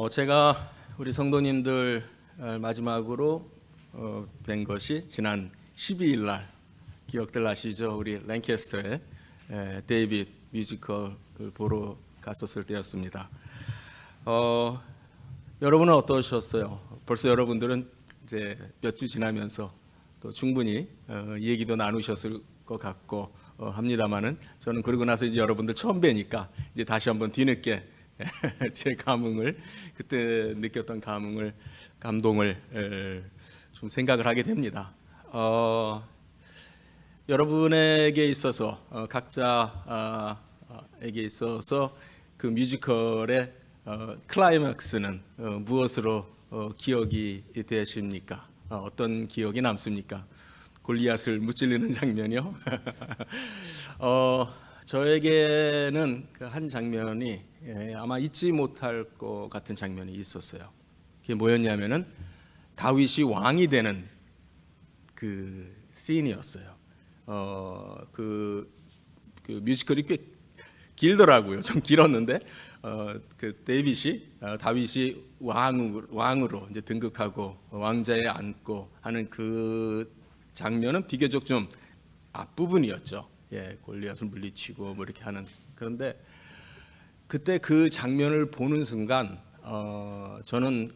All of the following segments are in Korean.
제가 우리 성도님들 마지막으로 뵌 것이 지난 12일 날 기억들 나시죠? 우리 랭캐스터의 데이빗 뮤지컬을 보러 갔었을 때였습니다. 여러분은 어떠셨어요? 벌써 여러분들은 이제 몇 주 지나면서 또 충분히 얘기도 나누셨을 것 같고 합니다만은 저는 그러고 나서 이제 여러분들 처음 뵈니까 이제 다시 한번 뒤늦게 제 감흥을 그때 느꼈던 감동을 좀 생각을 하게 됩니다. 여러분에게 있어서 각자에게 있어서 그 뮤지컬의 클라이맥스는 무엇으로 기억이 되십니까? 어떤 기억이 남습니까? 골리앗을 무찔르는 장면이요? 저에게는 그 한 장면이 아마 잊지 못할 것 같은 장면이 있었어요. 그게 뭐였냐면은 다윗이 왕이 되는 그 씬이었어요. 그 뮤지컬이 꽤 길더라고요. 좀 길었는데 그 다윗이 왕으로 이제 등극하고 왕자에 앉고 하는 그 장면은 비교적 좀 앞부분이었죠. 골리앗을 물리치고 뭐 이렇게 하는. 그런데 그때 그 장면을 보는 순간 저는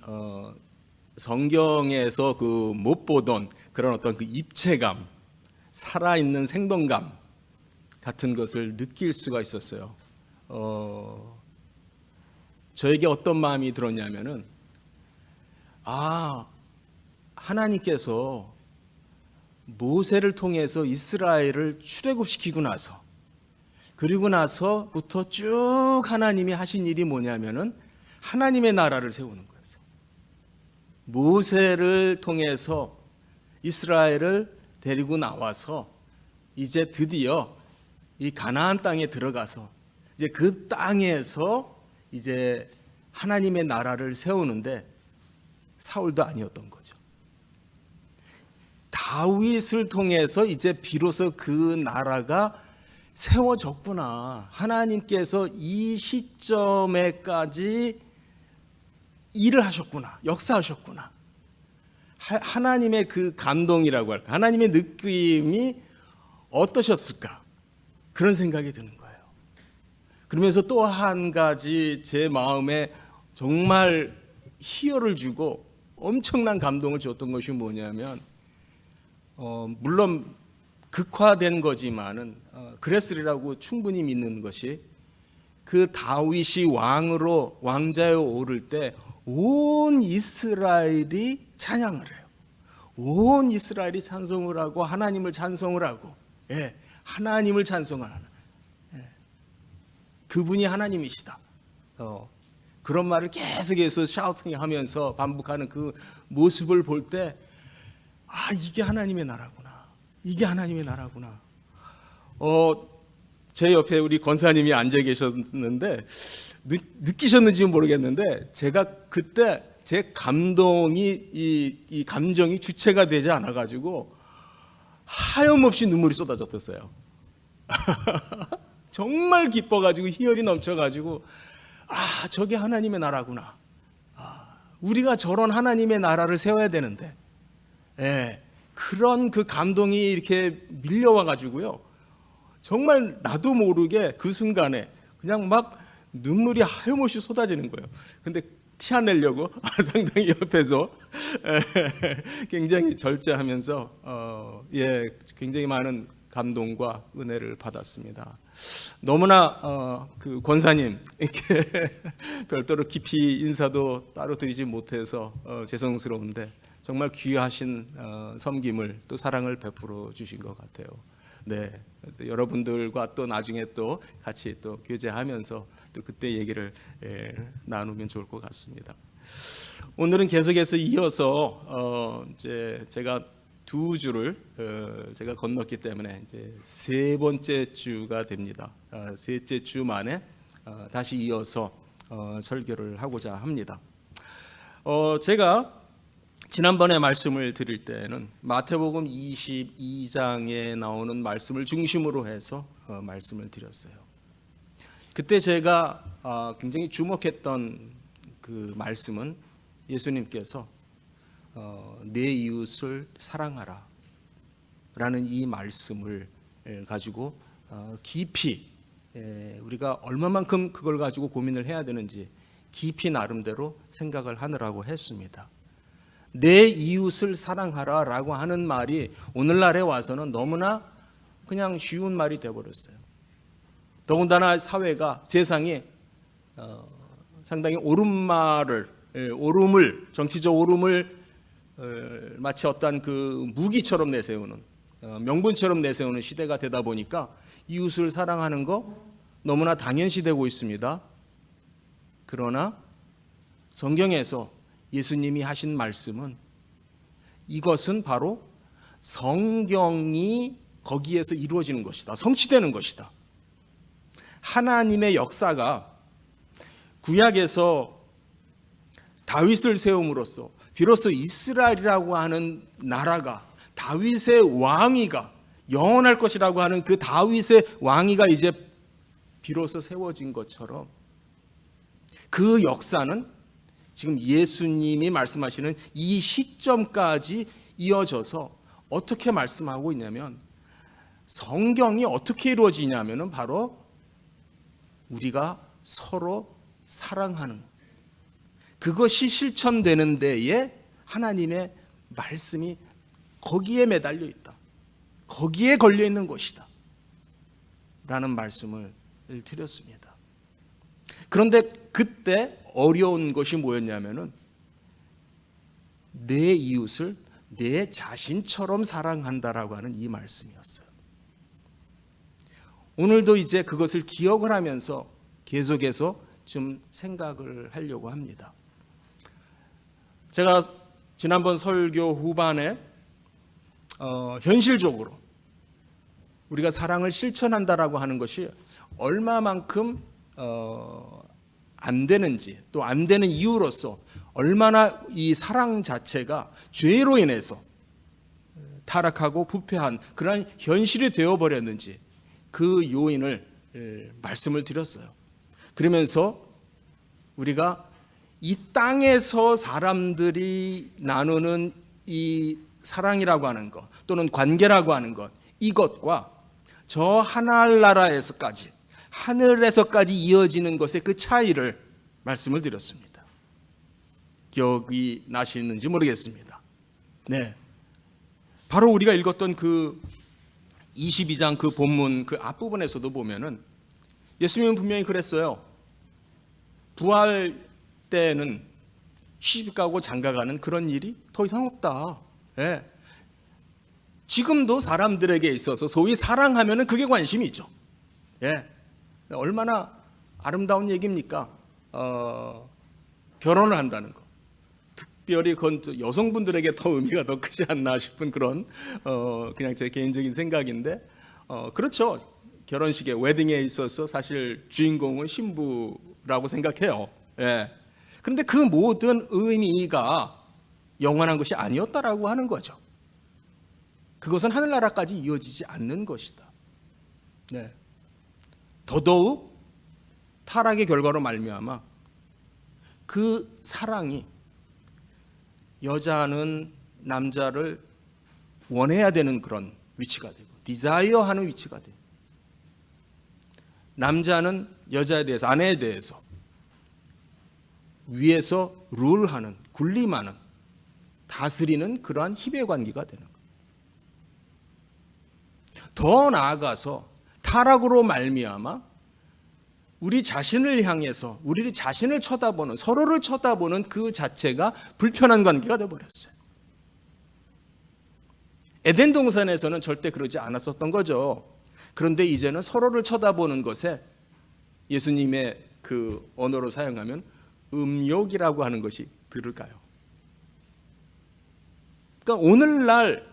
성경에서 그 못 보던 그런 어떤 그 입체감, 살아있는 생동감 같은 것을 느낄 수가 있었어요. 저에게 어떤 마음이 들었냐면은 하나님께서 모세를 통해서 이스라엘을 출애굽시키고 나서 그리고 나서부터 쭉 하나님이 하신 일이 뭐냐면은 하나님의 나라를 세우는 거였어요. 모세를 통해서 이스라엘을 데리고 나와서 이제 드디어 이 가나안 땅에 들어가서 이제 그 땅에서 이제 하나님의 나라를 세우는데 사울도 아니었던 거죠. 다윗을 통해서 이제 비로소 그 나라가 세워졌구나. 하나님께서 이 시점에까지 일을 하셨구나. 역사하셨구나. 하나님의 그 감동이라고 할까. 하나님의 느낌이 어떠셨을까. 그런 생각이 드는 거예요. 그러면서 또 한 가지 제 마음에 정말 희열을 주고 엄청난 감동을 줬던 것이 뭐냐면 물론 극화된 거지만은 그랬으리라고 충분히 믿는 것이 그 다윗이 왕자에 오를 때 온 이스라엘이 찬양을 해요. 온 이스라엘이 찬송을 하고 하나님을 찬송을 하고 하나님을 찬송을 하는 그분이 하나님이시다. 그런 말을 계속해서 샤우팅하면서 반복하는 그 모습을 볼 때 이게 하나님의 나라구나. 이게 하나님의 나라구나. 제 옆에 우리 권사님이 앉아 계셨는데 느끼셨는지 모르겠는데 제가 그때 제 감동이 이 감정이 주체가 되지 않아 가지고 하염없이 눈물이 쏟아졌었어요. 정말 기뻐 가지고 희열이 넘쳐 가지고 저게 하나님의 나라구나. 우리가 저런 하나님의 나라를 세워야 되는데. 그런 그 감동이 이렇게 밀려와 가지고요. 정말 나도 모르게 그 순간에 그냥 막 눈물이 하염없이 쏟아지는 거예요. 근데 티 안 내려고 상당히 옆에서 굉장히 절제하면서 굉장히 많은 감동과 은혜를 받았습니다. 너무나 그 권사님 이렇게 별도로 깊이 인사도 따로 드리지 못해서 죄송스러운데 정말 귀하신 섬김을 또 사랑을 베풀어 주신 것 같아요. 여러분들과 또 나중에 또 같이 또 교제하면서 또 그때 얘기를 나누면 좋을 것 같습니다. 오늘은 계속해서 이어서 이제 제가 두 주를 제가 건넜기 때문에 이제 세 번째 주가 됩니다. 셋째 주 만에 다시 이어서 설교를 하고자 합니다. 제가 지난번에 말씀을 드릴 때는 마태복음 22장에 나오는 말씀을 중심으로 해서 말씀을 드렸어요. 그때 제가 굉장히 주목했던 그 말씀은 예수님께서 내 이웃을 사랑하라 라는 이 말씀을 가지고 깊이 우리가 얼마만큼 그걸 가지고 고민을 해야 되는지 깊이 나름대로 생각을 하느라고 했습니다. 내 이웃을 사랑하라 라고 하는 말이 오늘날에 와서는 너무나 그냥 쉬운 말이 되어버렸어요. 더군다나 사회가, 세상이 상당히 오름을, 정치적 오름을 마치 어떤 그 무기처럼 내세우는, 명분처럼 내세우는 시대가 되다 보니까 이웃을 사랑하는 거 너무나 당연시되고 있습니다. 그러나 성경에서 예수님이 하신 말씀은 이것은 바로 성경이 거기에서 이루어지는 것이다. 성취되는 것이다. 하나님의 역사가 구약에서 다윗을 세움으로써 비로소 이스라엘이라고 하는 나라가, 다윗의 왕위가 영원할 것이라고 하는 그 다윗의 왕위가 이제 비로소 세워진 것처럼 그 역사는 지금 예수님이 말씀하시는 이 시점까지 이어져서 어떻게 말씀하고 있냐면, 성경이 어떻게 이루어지냐면은 바로 우리가 서로 사랑하는, 그것이 실천되는 데에 하나님의 말씀이 거기에 매달려 있다, 거기에 걸려 있는 것이다 라는 말씀을 드렸습니다. 그런데 그때 어려운 것이 뭐였냐면은 내 이웃을 내 자신처럼 사랑한다라고 하는 이 말씀이었어요. 오늘도 이제 그것을 기억을 하면서 계속해서 좀 생각을 하려고 합니다. 제가 지난번 설교 후반에 현실적으로 우리가 사랑을 실천한다라고 하는 것이 얼마만큼 안 되는지, 또 안 되는 이유로서 얼마나 이 사랑 자체가 죄로 인해서 타락하고 부패한 그러한 현실이 되어버렸는지 그 요인을 말씀을 드렸어요. 그러면서 우리가 이 땅에서 사람들이 나누는 이 사랑이라고 하는 것, 또는 관계라고 하는 것, 이것과 저 하늘나라에서까지, 하늘에서까지 이어지는 것의 그 차이를 말씀을 드렸습니다. 기억이 나시는지 모르겠습니다. 네, 바로 우리가 읽었던 그 22장 그 본문 그 앞부분에서도 보면은 예수님은 분명히 그랬어요. 부활 때는 시집가고 장가가는 그런 일이 더 이상 없다. 네. 지금도 사람들에게 있어서 소위 사랑하면은 그게 관심이 있죠. 예. 얼마나 아름다운 얘기입니까? 결혼을 한다는 거. 특별히 그건 여성분들에게 더 의미가 더 크지 않나 싶은 그런 그냥 제 개인적인 생각인데, 그렇죠. 결혼식에, 웨딩에 있어서 사실 주인공은 신부라고 생각해요. 예. 그런데 그 모든 의미가 영원한 것이 아니었다라고 하는 거죠. 그것은 하늘나라까지 이어지지 않는 것이다. 네. 더더욱 타락의 결과로 말미암아 그 사랑이 여자는 남자를 원해야 되는 그런 위치가 되고, 디자이어하는 위치가 돼요. 남자는 여자에 대해서, 아내에 대해서 위에서 룰하는, 군림하는, 다스리는 그러한 힘의 관계가 되는 거예요. 더 나아가서 타락으로 말미암아 우리 자신을 향해서 우리 자신을 쳐다보는, 서로를 쳐다보는 그 자체가 불편한 관계가 되어버렸어요. 에덴 동산에서는 절대 그러지 않았었던 거죠. 그런데 이제는 서로를 쳐다보는 것에 예수님의 그 언어로 사용하면 음욕이라고 하는 것이 들을까요? 그러니까 오늘날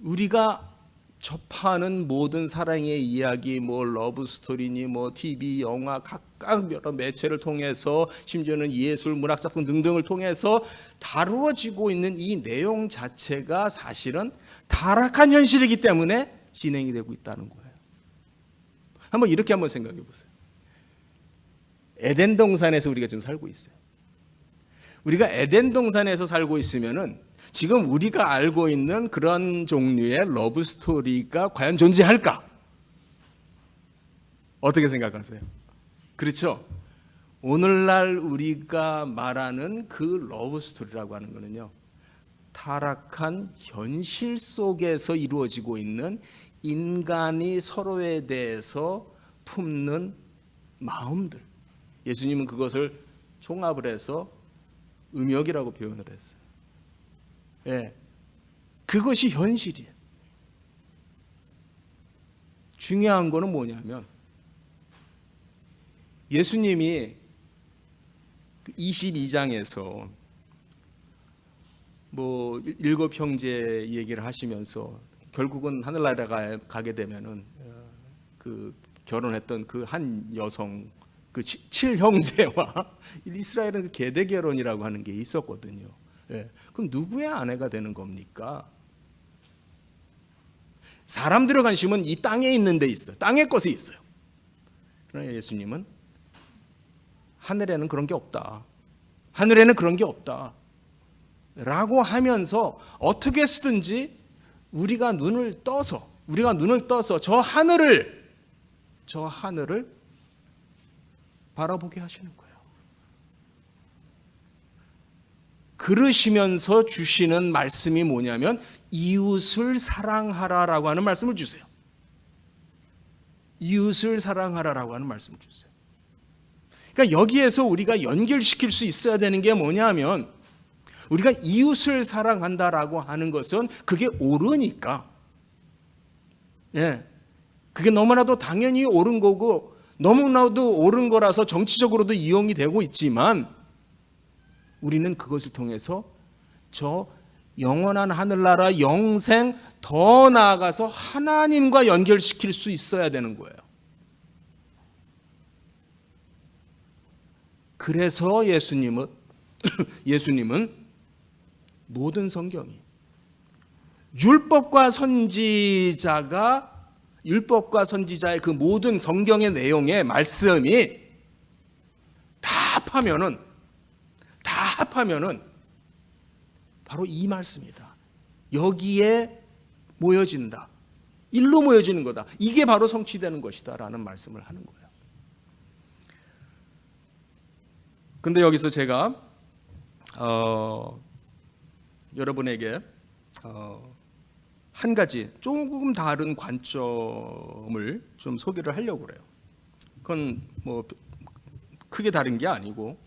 우리가 접하는 모든 사랑의 이야기, 뭐 러브 스토리니, 뭐 TV, 영화, 각각 여러 매체를 통해서, 심지어는 예술, 문학 작품 등등을 통해서 다루어지고 있는 이 내용 자체가 사실은 타락한 현실이기 때문에 진행이 되고 있다는 거예요. 한번 이렇게 한번 생각해 보세요. 에덴 동산에서 우리가 지금 살고 있어요. 우리가 에덴 동산에서 살고 있으면은 지금 우리가 알고 있는 그런 종류의 러브 스토리가 과연 존재할까? 어떻게 생각하세요? 그렇죠? 오늘날 우리가 말하는 그 러브 스토리라고 하는 거는요, 타락한 현실 속에서 이루어지고 있는 인간이 서로에 대해서 품는 마음들. 예수님은 그것을 종합을 해서 음역이라고 표현을 했어요. 예, 그것이 현실이에요. 중요한 거는 뭐냐면 예수님이 22장에서 뭐 일곱 형제 얘기를 하시면서 결국은 하늘나라에 가게 되면은 그 결혼했던 그 한 여성 그 7형제와 이스라엘은 그 계대 결혼이라고 하는 게 있었거든요. 예. 그럼 누구의 아내가 되는 겁니까? 사람들의 관심은 이 땅에 있는 데 있어요. 땅의 것이 있어요. 그러나 예수님은 하늘에는 그런 게 없다. 하늘에는 그런 게 없다. 라고 하면서 어떻게 쓰든지 우리가 눈을 떠서 저 하늘을 바라보게 하시는 거예요. 그러시면서 주시는 말씀이 뭐냐면 이웃을 사랑하라라고 하는 말씀을 주세요. 이웃을 사랑하라라고 하는 말씀을 주세요. 그러니까 여기에서 우리가 연결시킬 수 있어야 되는 게 뭐냐면 우리가 이웃을 사랑한다라고 하는 것은 그게 옳으니까, 예, 그게 너무나도 당연히 옳은 거고 너무나도 옳은 거라서 정치적으로도 이용이 되고 있지만 우리는 그것을 통해서 저 영원한 하늘나라 영생 더 나아가서 하나님과 연결시킬 수 있어야 되는 거예요. 그래서 예수님은 모든 성경이 율법과 선지자의 그 모든 성경의 내용의 말씀이 다 합하면은 바로 이 말씀이다. 여기에 모여진다. 일로 모여지는 거다. 이게 바로 성취되는 것이다라는 말씀을 하는 거예요. 근데 여기서 제가 여러분에게 한 가지 조금 다른 관점을 좀 소개를 하려고 그래요. 그건 뭐 크게 다른 게 아니고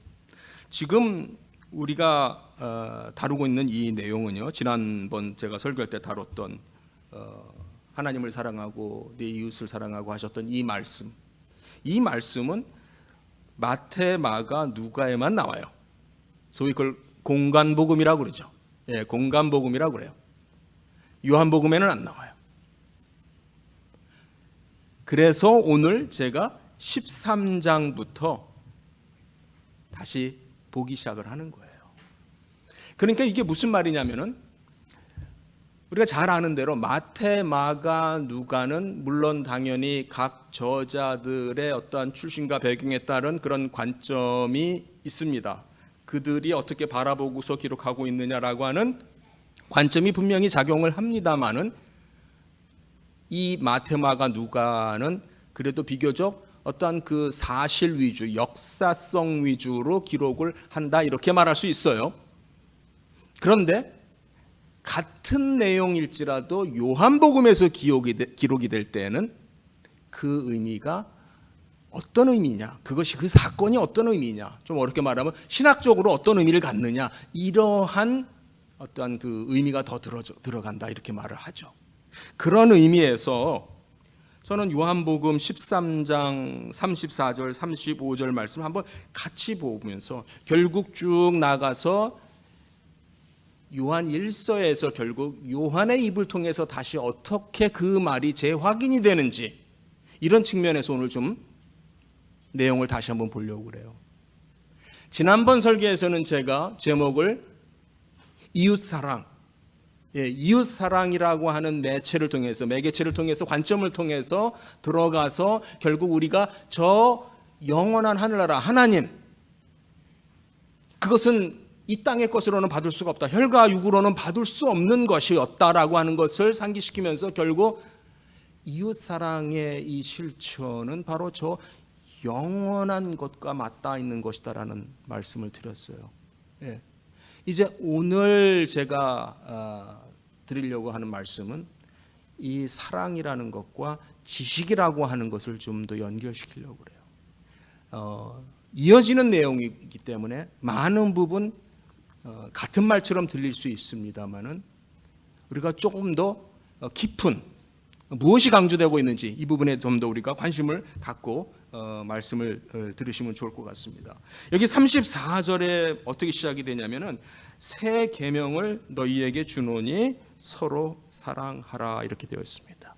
지금 우리가 다루고 있는 이 내용은요, 지난번 제가 설교할 때 다뤘던 하나님을 사랑하고 내 이웃을 사랑하고 하셨던 이 말씀은 마태, 마가, 누가에만 나와요. 소위 그걸 공간복음이라고 그러죠. 예, 공간복음이라고 그래요. 요한복음에는 안 나와요. 그래서 오늘 제가 13장부터 다시 보기 시작을 하는 거예요. 그러니까 이게 무슨 말이냐면은 우리가 잘 아는 대로 마태, 마가, 누가는 물론 당연히 각 저자들의 어떠한 출신과 배경에 따른 그런 관점이 있습니다. 그들이 어떻게 바라보고서 기록하고 있느냐라고 하는 관점이 분명히 작용을 합니다마는 이 마태, 마가, 누가는 그래도 비교적 어떠한 그 사실 위주, 역사성 위주로 기록을 한다 이렇게 말할 수 있어요. 그런데 같은 내용일지라도 요한복음에서 기록이 될 때는 그 의미가 어떤 의미냐, 그것이 그 사건이 어떤 의미냐, 좀 어렵게 말하면 신학적으로 어떤 의미를 갖느냐, 이러한 어떠한 그 의미가 더 들어간다 이렇게 말을 하죠. 그런 의미에서 저는 요한복음 13장 34절 35절 말씀 한번 같이 보면서 결국 쭉 나가서 요한 1서에서 결국 요한의 입을 통해서 다시 어떻게 그 말이 재확인이 되는지 이런 측면에서 오늘 좀 내용을 다시 한번 보려고 그래요. 지난번 설교에서는 제가 제목을 이웃사랑, 이웃사랑이라고 하는 매개체를 통해서 관점을 통해서 들어가서 결국 우리가 저 영원한 하늘나라 하나님, 그것은 이 땅의 것으로는 받을 수가 없다. 혈과 육으로는 받을 수 없는 것이었다라고 하는 것을 상기시키면서 결국 이웃사랑의 이 실천은 바로 저 영원한 것과 맞닿아 있는 것이다라는 말씀을 드렸어요. 예. 이제 오늘 제가 드리려고 하는 말씀은 이 사랑이라는 것과 지식이라고 하는 것을 좀 더 연결시키려고 그래요. 이어지는 내용이기 때문에 많은 부분 같은 말처럼 들릴 수 있습니다만은 우리가 조금 더 깊은 무엇이 강조되고 있는지 이 부분에 좀 더 우리가 관심을 갖고 말씀을 들으시면 좋을 것 같습니다. 여기 34절에 어떻게 시작이 되냐면은 새 계명을 너희에게 주노니 서로 사랑하라 이렇게 되어 있습니다.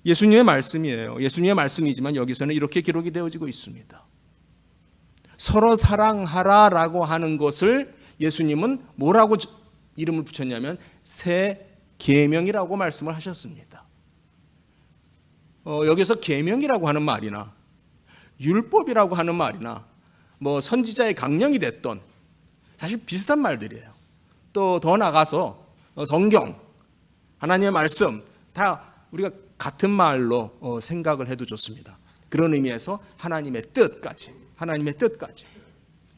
예수님의 말씀이에요. 예수님의 말씀이지만 여기서는 이렇게 기록이 되어지고 있습니다. 서로 사랑하라라고 하는 것을 예수님은 뭐라고 이름을 붙였냐면 새 계명이라고 말씀을 하셨습니다. 여기서 계명이라고 하는 말이나 율법이라고 하는 말이나 뭐 선지자의 강령이 됐던 사실 비슷한 말들이에요. 또 더 나가서 성경, 하나님의 말씀 다 우리가 같은 말로 생각을 해도 좋습니다. 그런 의미에서 하나님의 뜻까지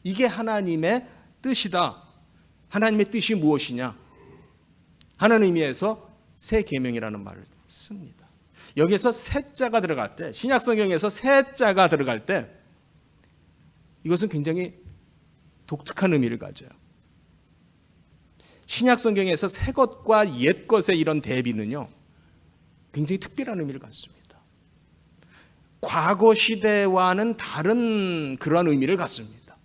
이게 하나님의 뜻이다. 하나님의 뜻이 무엇이냐 하는 의미에서 새 계명이라는 말을 씁니다. 여기서 새자가 들어갈 때, 신약성경에서 새자가 들어갈 때 이것은 굉장히 독특한 의미를 가져요. 신약성경에서 새 것과 옛 것의 이런 대비는요 굉장히 특별한 의미를 갖습니다. 과거 시대와는 다른 그런 의미를 갖습니다.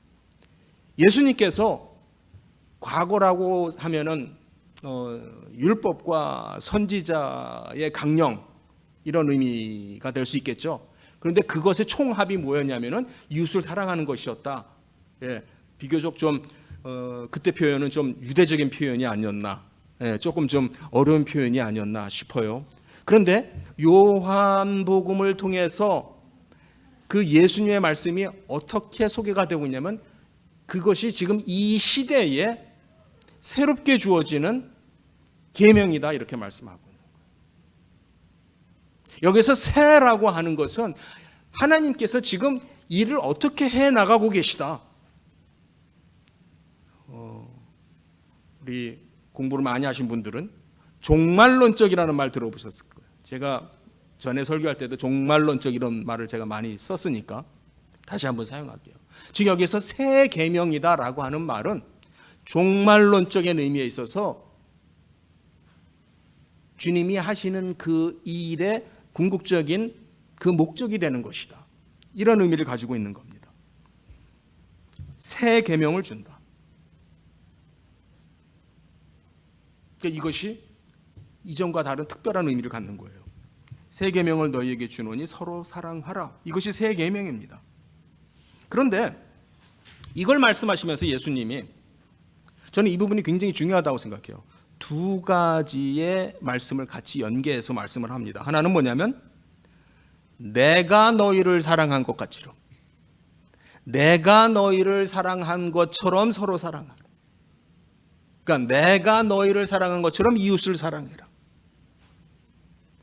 예수님께서 과거라고 하면은 율법과 선지자의 강령 이런 의미가 될 수 있겠죠. 그런데 그것의 총합이 뭐였냐면은 이웃을 사랑하는 것이었다. 예, 비교적 좀 그때 표현은 좀 유대적인 표현이 아니었나, 예, 조금 좀 어려운 표현이 아니었나 싶어요. 그런데 요한복음을 통해서 그 예수님의 말씀이 어떻게 소개가 되고 있냐면 그것이 지금 이 시대에 새롭게 주어지는 계명이다 이렇게 말씀하고 있는 거예요. 여기서 새라고 하는 것은 하나님께서 지금 일을 어떻게 해 나가고 계시다. 우리 공부를 많이 하신 분들은 종말론적이라는 말 들어보셨을 거예요. 제가 전에 설교할 때도 종말론적 이런 말을 제가 많이 썼으니까 다시 한번 사용할게요. 즉 여기서 새 계명이다라고 하는 말은 종말론적인 의미에 있어서 주님이 하시는 그 일의 궁극적인 그 목적이 되는 것이다. 이런 의미를 가지고 있는 겁니다. 새 계명을 준다. 그러니까 이것이 이전과 다른 특별한 의미를 갖는 거예요. 새 계명을 너희에게 주노니 서로 사랑하라. 이것이 새 계명입니다. 그런데 이걸 말씀하시면서 예수님이 저는 이 부분이 굉장히 중요하다고 생각해요. 두 가지의 말씀을 같이 연계해서 말씀을 합니다. 하나는 뭐냐면 내가 너희를 사랑한 것 같이로 내가 너희를 사랑한 것처럼 서로 사랑하라. 그러니까 내가 너희를 사랑한 것처럼 이웃을 사랑해라.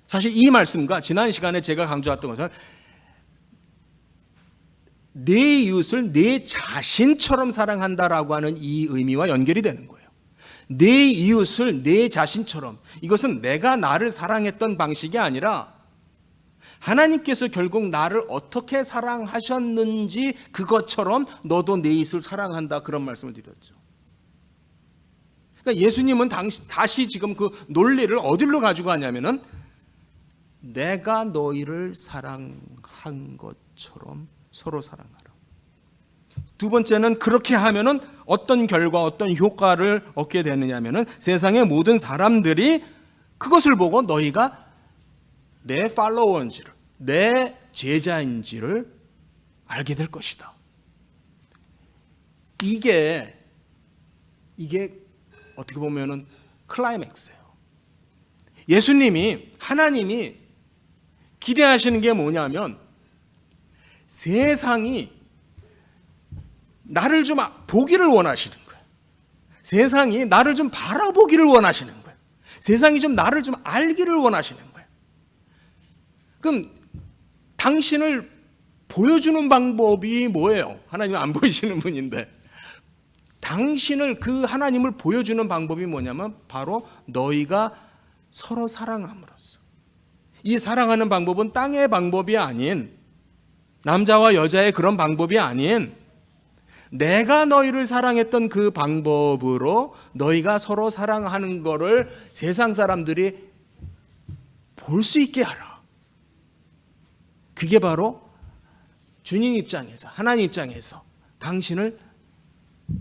사실 이 말씀과 지난 시간에 제가 강조했던 것은 내 이웃을 내 자신처럼 사랑한다라고 하는 이 의미와 연결이 되는 거예요. 내 이웃을 내 자신처럼. 이것은 내가 나를 사랑했던 방식이 아니라 하나님께서 결국 나를 어떻게 사랑하셨는지 그것처럼 너도 내 이웃을 사랑한다 그런 말씀을 드렸죠. 그러니까 예수님은 다시 지금 그 논리를 어디로 가지고 가냐면은 내가 너희를 사랑한 것처럼 서로 사랑하라. 두 번째는 그렇게 하면은 어떤 결과, 어떤 효과를 얻게 되느냐면은 세상의 모든 사람들이 그것을 보고 너희가 내 팔로워인지를, 내 제자인지를 알게 될 것이다. 이게 어떻게 보면은 클라이맥스예요. 예수님이, 하나님이 기대하시는 게 뭐냐면 세상이 나를 좀 보기를 원하시는 거예요. 세상이 나를 좀 바라보기를 원하시는 거예요. 세상이 좀 나를 좀 알기를 원하시는 거예요. 그럼 당신을 보여주는 방법이 뭐예요? 하나님 안 보이시는 분인데 당신을 그 하나님을 보여주는 방법이 뭐냐면 바로 너희가 서로 사랑함으로써. 이 사랑하는 방법은 땅의 방법이 아닌 남자와 여자의 그런 방법이 아닌 내가 너희를 사랑했던 그 방법으로 너희가 서로 사랑하는 거를 세상 사람들이 볼 수 있게 하라. 그게 바로 주님 입장에서 하나님 입장에서 당신을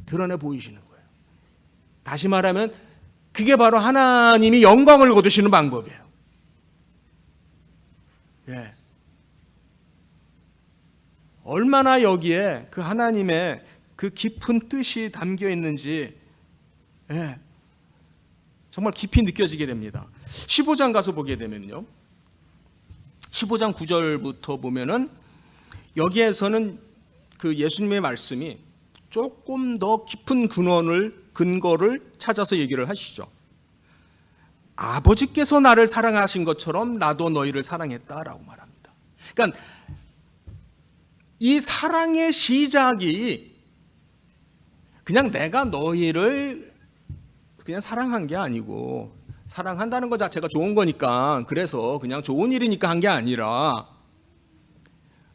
드러내 보이시는 거예요. 다시 말하면 그게 바로 하나님이 영광을 거두시는 방법이에요. 예. 얼마나 여기에 그 하나님의 그 깊은 뜻이 담겨 있는지 예, 정말 깊이 느껴지게 됩니다. 15장 가서 보게 되면요, 15장 9절부터 보면은 여기에서는 그 예수님의 말씀이 조금 더 깊은 근거를 찾아서 얘기를 하시죠. 아버지께서 나를 사랑하신 것처럼 나도 너희를 사랑했다라고 말합니다. 그러니까 이 사랑의 시작이 그냥 내가 너희를 그냥 사랑한 게 아니고, 사랑한다는 것 자체가 좋은 거니까, 그래서 그냥 좋은 일이니까 한 게 아니라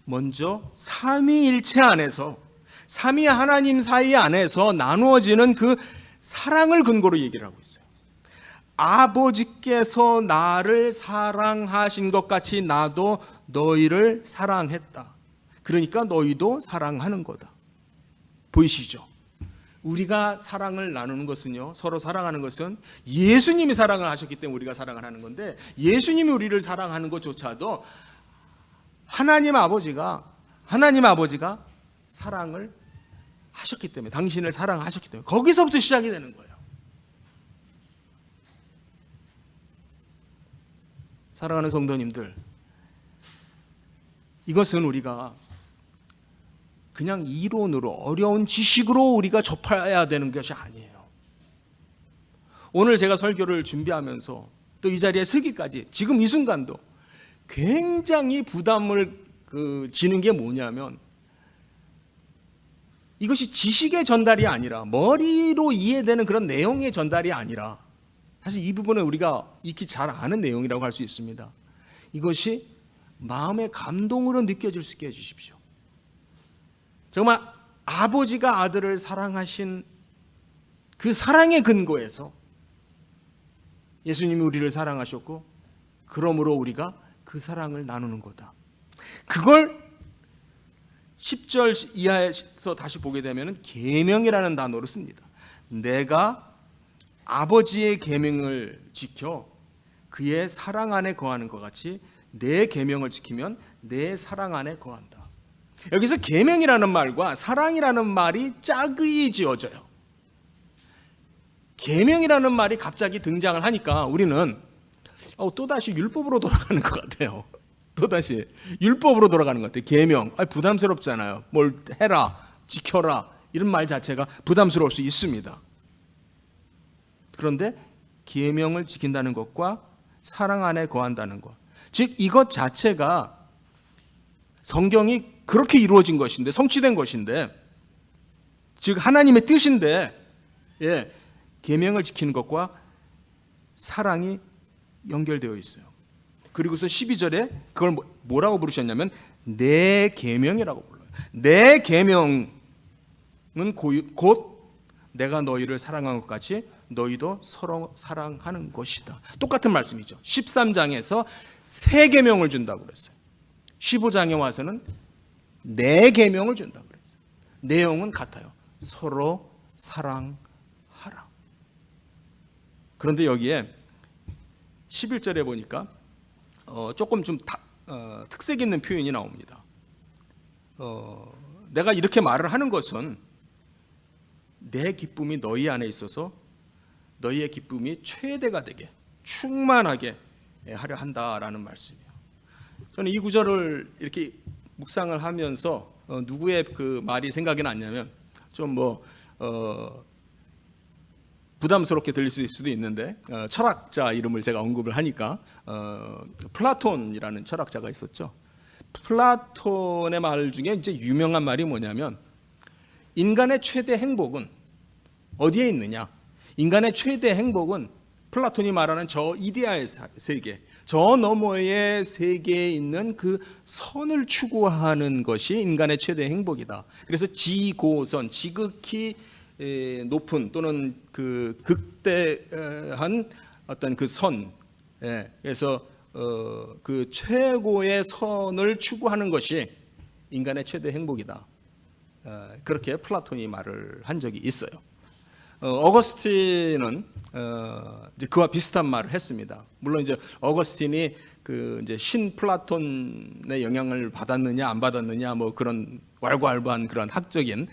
먼저 삼위일체 안에서, 삼위 하나님 사이 안에서 나누어지는 그 사랑을 근거로 얘기를 하고 있어요. 아버지께서 나를 사랑하신 것 같이 나도 너희를 사랑했다. 그러니까 너희도 사랑하는 거다. 보이시죠? 우리가 사랑을 나누는 것은요, 서로 사랑하는 것은 예수님이 사랑을 하셨기 때문에 우리가 사랑을 하는 건데, 예수님이 우리를 사랑하는 것조차도 하나님 아버지가 사랑을 하셨기 때문에, 당신을 사랑하셨기 때문에 거기서부터 시작이 되는 거예요. 사랑하는 성도님들, 이것은 우리가 그냥 이론으로 어려운 지식으로 우리가 접해야 되는 것이 아니에요. 오늘 제가 설교를 준비하면서 또 이 자리에 서기까지 지금 이 순간도 굉장히 부담을 지는 게 뭐냐면, 이것이 지식의 전달이 아니라, 머리로 이해되는 그런 내용의 전달이 아니라, 사실 이 부분은 우리가 익히 잘 아는 내용이라고 할 수 있습니다. 이것이 마음의 감동으로 느껴질 수 있게 해주십시오. 정말 아버지가 아들을 사랑하신 그 사랑의 근거에서 예수님이 우리를 사랑하셨고, 그러므로 우리가 그 사랑을 나누는 거다. 그걸 10절 이하에서 다시 보게 되면 계명이라는 단어로 씁니다. 내가 아버지의 계명을 지켜 그의 사랑 안에 거하는 것 같이 내 계명을 지키면 내 사랑 안에 거한다. 여기서 계명이라는 말과 사랑이라는 말이 짝이 지어져요. 계명이라는 말이 갑자기 등장을 하니까 우리는 또다시 율법으로 돌아가는 것 같아요. 또다시 율법으로 돌아가는 것 같아요. 계명, 부담스럽잖아요. 뭘 해라, 지켜라, 이런 말 자체가 부담스러울 수 있습니다. 그런데 계명을 지킨다는 것과 사랑 안에 거한다는 것, 즉 이것 자체가 성경이 그렇게 이루어진 것인데, 성취된 것인데, 즉 하나님의 뜻인데, 계명을 지키는 것과 사랑이 연결되어 있어요. 그리고서 12절에 그걸 뭐라고 부르셨냐면 내 계명이라고 불러요. 내 계명은 곧 내가 너희를 사랑한 것 같이 너희도 서로 사랑하는 것이다. 똑같은 말씀이죠. 13장에서 새 계명을 준다고 그랬어요. 15장에 와서는 내 계명을 준다고 그랬어요. 내용은 같아요. 서로 사랑하라. 그런데 여기에 11절에 보니까 조금 좀 특색 있는 표현이 나옵니다. 내가 이렇게 말을 하는 것은 내 기쁨이 너희 안에 있어서 너희의 기쁨이 최대가 되게 충만하게 하려 한다라는 말씀이에요. 저는 이 구절을 이렇게 묵상을 하면서 누구의 그 말이 생각이 났냐면, 좀 부담스럽게 들릴 수도 있는데 철학자 이름을 제가 언급을 하니까 플라톤이라는 철학자가 있었죠. 플라톤의 말 중에 이제 유명한 말이 뭐냐면 인간의 최대 행복은 어디에 있느냐? 인간의 최대 행복은 플라톤이 말하는 저 이데아의 세계, 저 너머의 세계에 있는 그 선을 추구하는 것이 인간의 최대 행복이다. 그래서 지고선, 지극히 높은 또는 그 극대한 어떤 그 선, 그래서 그 최고의 선을 추구하는 것이 인간의 최대 행복이다. 그렇게 플라톤이 말을 한 적이 있어요. 어거스틴은 이제 그와 비슷한 말을 했습니다. 물론 이제 어거스틴이 그 이제 신 플라톤의 영향을 받았느냐 안 받았느냐 뭐 그런 왈가왈부한 그런 학적인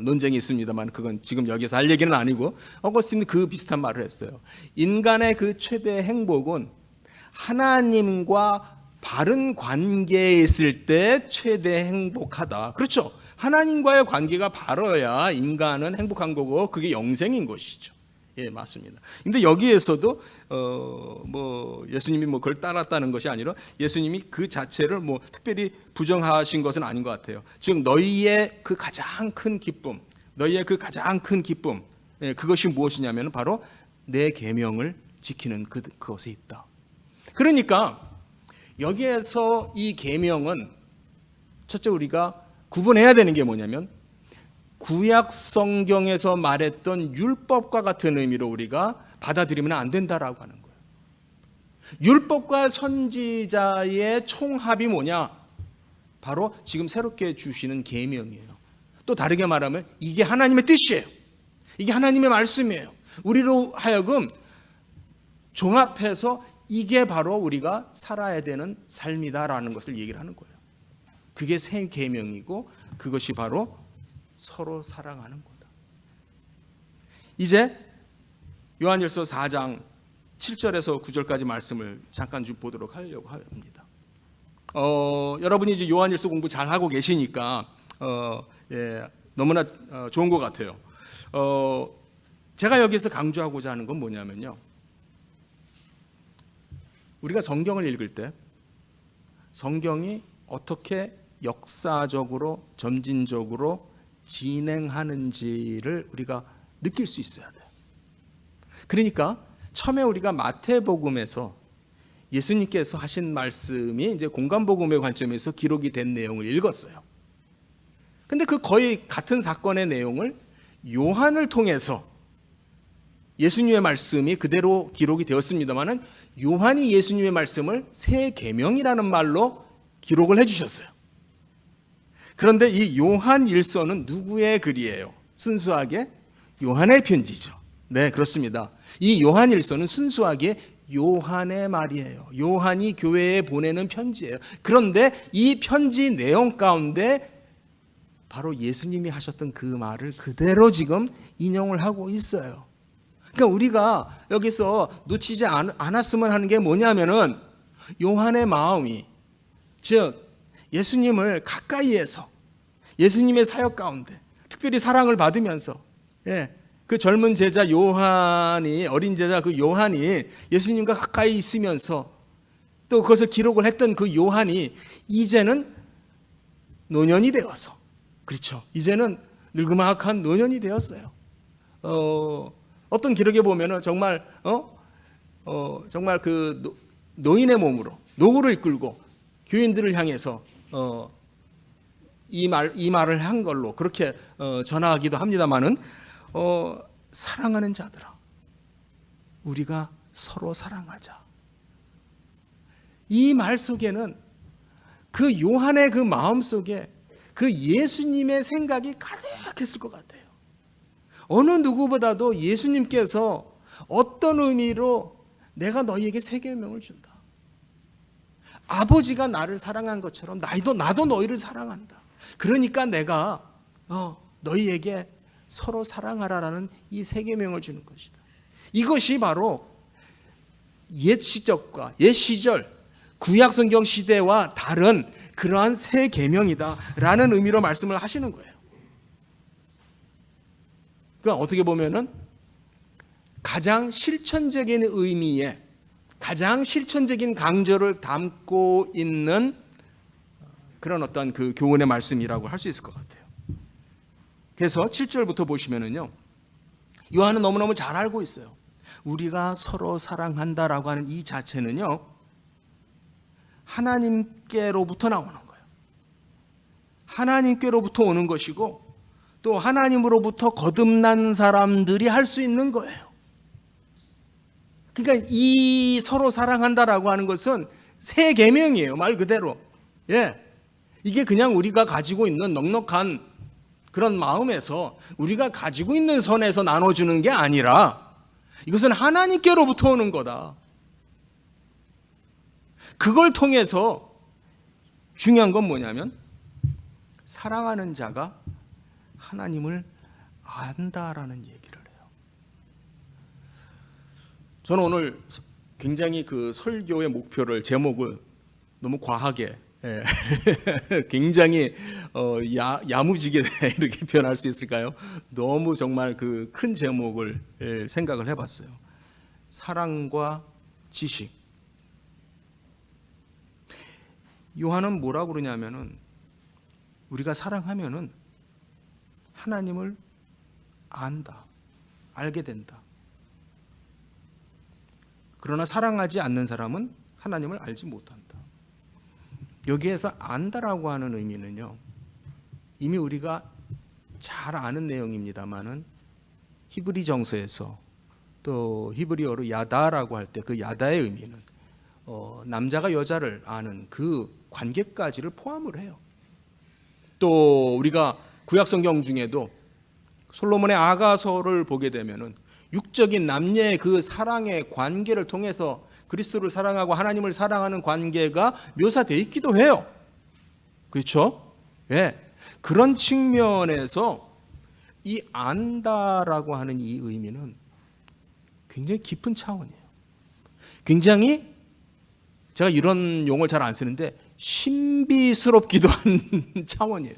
논쟁이 있습니다만 그건 지금 여기서 할 얘기는 아니고 어거스틴이 그 비슷한 말을 했어요. 인간의 그 최대 행복은 하나님과 바른 관계에 있을 때 최대 행복하다. 그렇죠. 하나님과의 관계가 바로야 인간은 행복한 거고 그게 영생인 것이죠. 예, 맞습니다. 근데 여기에서도 뭐 예수님이 뭐 그걸 따랐다는 것이 아니라 예수님이 그 자체를 뭐 특별히 부정하신 것은 아닌 것 같아요. 즉 너희의 그 가장 큰 기쁨, 예, 그것이 무엇이냐면 바로 내 계명을 지키는 그것에 있다. 그러니까 여기에서 이 계명은 첫째 우리가 구분해야 되는 게 뭐냐면 구약 성경에서 말했던 율법과 같은 의미로 우리가 받아들이면 안 된다라고 하는 거예요. 율법과 선지자의 총합이 뭐냐? 바로 지금 새롭게 주시는 계명이에요. 또 다르게 말하면 이게 하나님의 뜻이에요. 이게 하나님의 말씀이에요. 우리로 하여금 종합해서 이게 바로 우리가 살아야 되는 삶이다라는 것을 얘기를 하는 거예요. 그게 새 계명이고 그것이 바로 서로 사랑하는 거다. 이제 요한일서 4장 7절에서 9절까지 말씀을 잠깐 좀 보도록 하려고 합니다. 여러분이 이제 요한일서 공부 잘 하고 계시니까 예, 너무나 좋은 것 같아요. 제가 여기서 강조하고자 하는 건 뭐냐면요. 우리가 성경을 읽을 때 성경이 어떻게 역사적으로 점진적으로 진행하는지를 우리가 느낄 수 있어야 돼요. 그러니까 처음에 우리가 마태복음에서 예수님께서 하신 말씀이 이제 공간복음의 관점에서 기록이 된 내용을 읽었어요. 근데 그 거의 같은 사건의 내용을 요한을 통해서 예수님의 말씀이 그대로 기록이 되었습니다만은 요한이 예수님의 말씀을 새 계명이라는 말로 기록을 해주셨어요. 그런데 이 요한 일서는 누구의 글이에요? 순수하게 요한의 편지죠. 네, 그렇습니다. 이 요한 일서는 순수하게 요한의 말이에요. 요한이 교회에 보내는 편지예요. 그런데 이 편지 내용 가운데 바로 예수님이 하셨던 그 말을 그대로 지금 인용을 하고 있어요. 그러니까 우리가 여기서 놓치지 않았으면 하는 게 뭐냐면은 요한의 마음이, 즉 예수님을 가까이에서 예수님의 사역 가운데 특별히 사랑을 받으면서 그 젊은 제자 요한이, 어린 제자 그 요한이 예수님과 가까이 있으면서 또 그것을 기록을 했던 그 요한이 이제는 노년이 되어서, 그렇죠, 이제는 늙음막한 노년이 되었어요. 어떤 기록에 보면은 정말 정말 그 노인의 몸으로 노구를 이끌고 교인들을 향해서 이 말을 한 걸로 그렇게 전하기도 합니다만은 사랑하는 자들아, 우리가 서로 사랑하자. 이 말 속에는 그 요한의 그 마음 속에 그 예수님의 생각이 가득했을 것 같아요. 어느 누구보다도 예수님께서 어떤 의미로 내가 너희에게 새 계명을 준다. 아버지가 나를 사랑한 것처럼 나도 너희를 사랑한다. 그러니까 내가 너희에게 서로 사랑하라라는 이 새 계명을 주는 것이다. 이것이 바로 옛 시절 구약 성경 시대와 다른 그러한 새 계명이다라는 의미로 말씀을 하시는 거예요. 그러니까 어떻게 보면은 가장 실천적인 의미의 가장 실천적인 강조를 담고 있는 그런 어떤 그 교훈의 말씀이라고 할 수 있을 것 같아요. 그래서 7절부터 보시면은요, 요한은 너무너무 잘 알고 있어요. 우리가 서로 사랑한다라고 하는 이 자체는요, 하나님께로부터 나오는 거예요. 하나님께로부터 오는 것이고, 또 하나님으로부터 거듭난 사람들이 할 수 있는 거예요. 그러니까 이 서로 사랑한다라고 하는 것은 새 계명이에요. 말 그대로. 예. 이게 그냥 우리가 가지고 있는 넉넉한 그런 마음에서 우리가 가지고 있는 선에서 나눠주는 게 아니라 이것은 하나님께로부터 오는 거다. 그걸 통해서 중요한 건 뭐냐면 사랑하는 자가 하나님을 안다라는 얘기를 해요. 저는 오늘 굉장히 그 설교의 목표를, 제목을 너무 과하게 굉장히 야무지게 이렇게 표현할 수 있을까요? 너무 정말 그 큰 제목을 생각을 해봤어요. 사랑과 지식. 요한은 뭐라고 그러냐면은 우리가 사랑하면은 하나님을 안다, 알게 된다. 그러나 사랑하지 않는 사람은 하나님을 알지 못한다. 여기에서 안다라고 하는 의미는요, 이미 우리가 잘 아는 내용입니다만은 히브리 정서에서 또 히브리어로 야다라고 할 때 그 야다의 의미는 남자가 여자를 아는 그 관계까지를 포함을 해요. 또 우리가 구약 성경 중에도 솔로몬의 아가서를 보게 되면은 육적인 남녀의 그 사랑의 관계를 통해서 그리스도를 사랑하고 하나님을 사랑하는 관계가 묘사되어 있기도 해요. 그렇죠? 예. 그런 측면에서 이 안다라고 하는 이 의미는 굉장히 깊은 차원이에요. 굉장히 제가 이런 용어를 잘 안 쓰는데 신비스럽기도 한 차원이에요.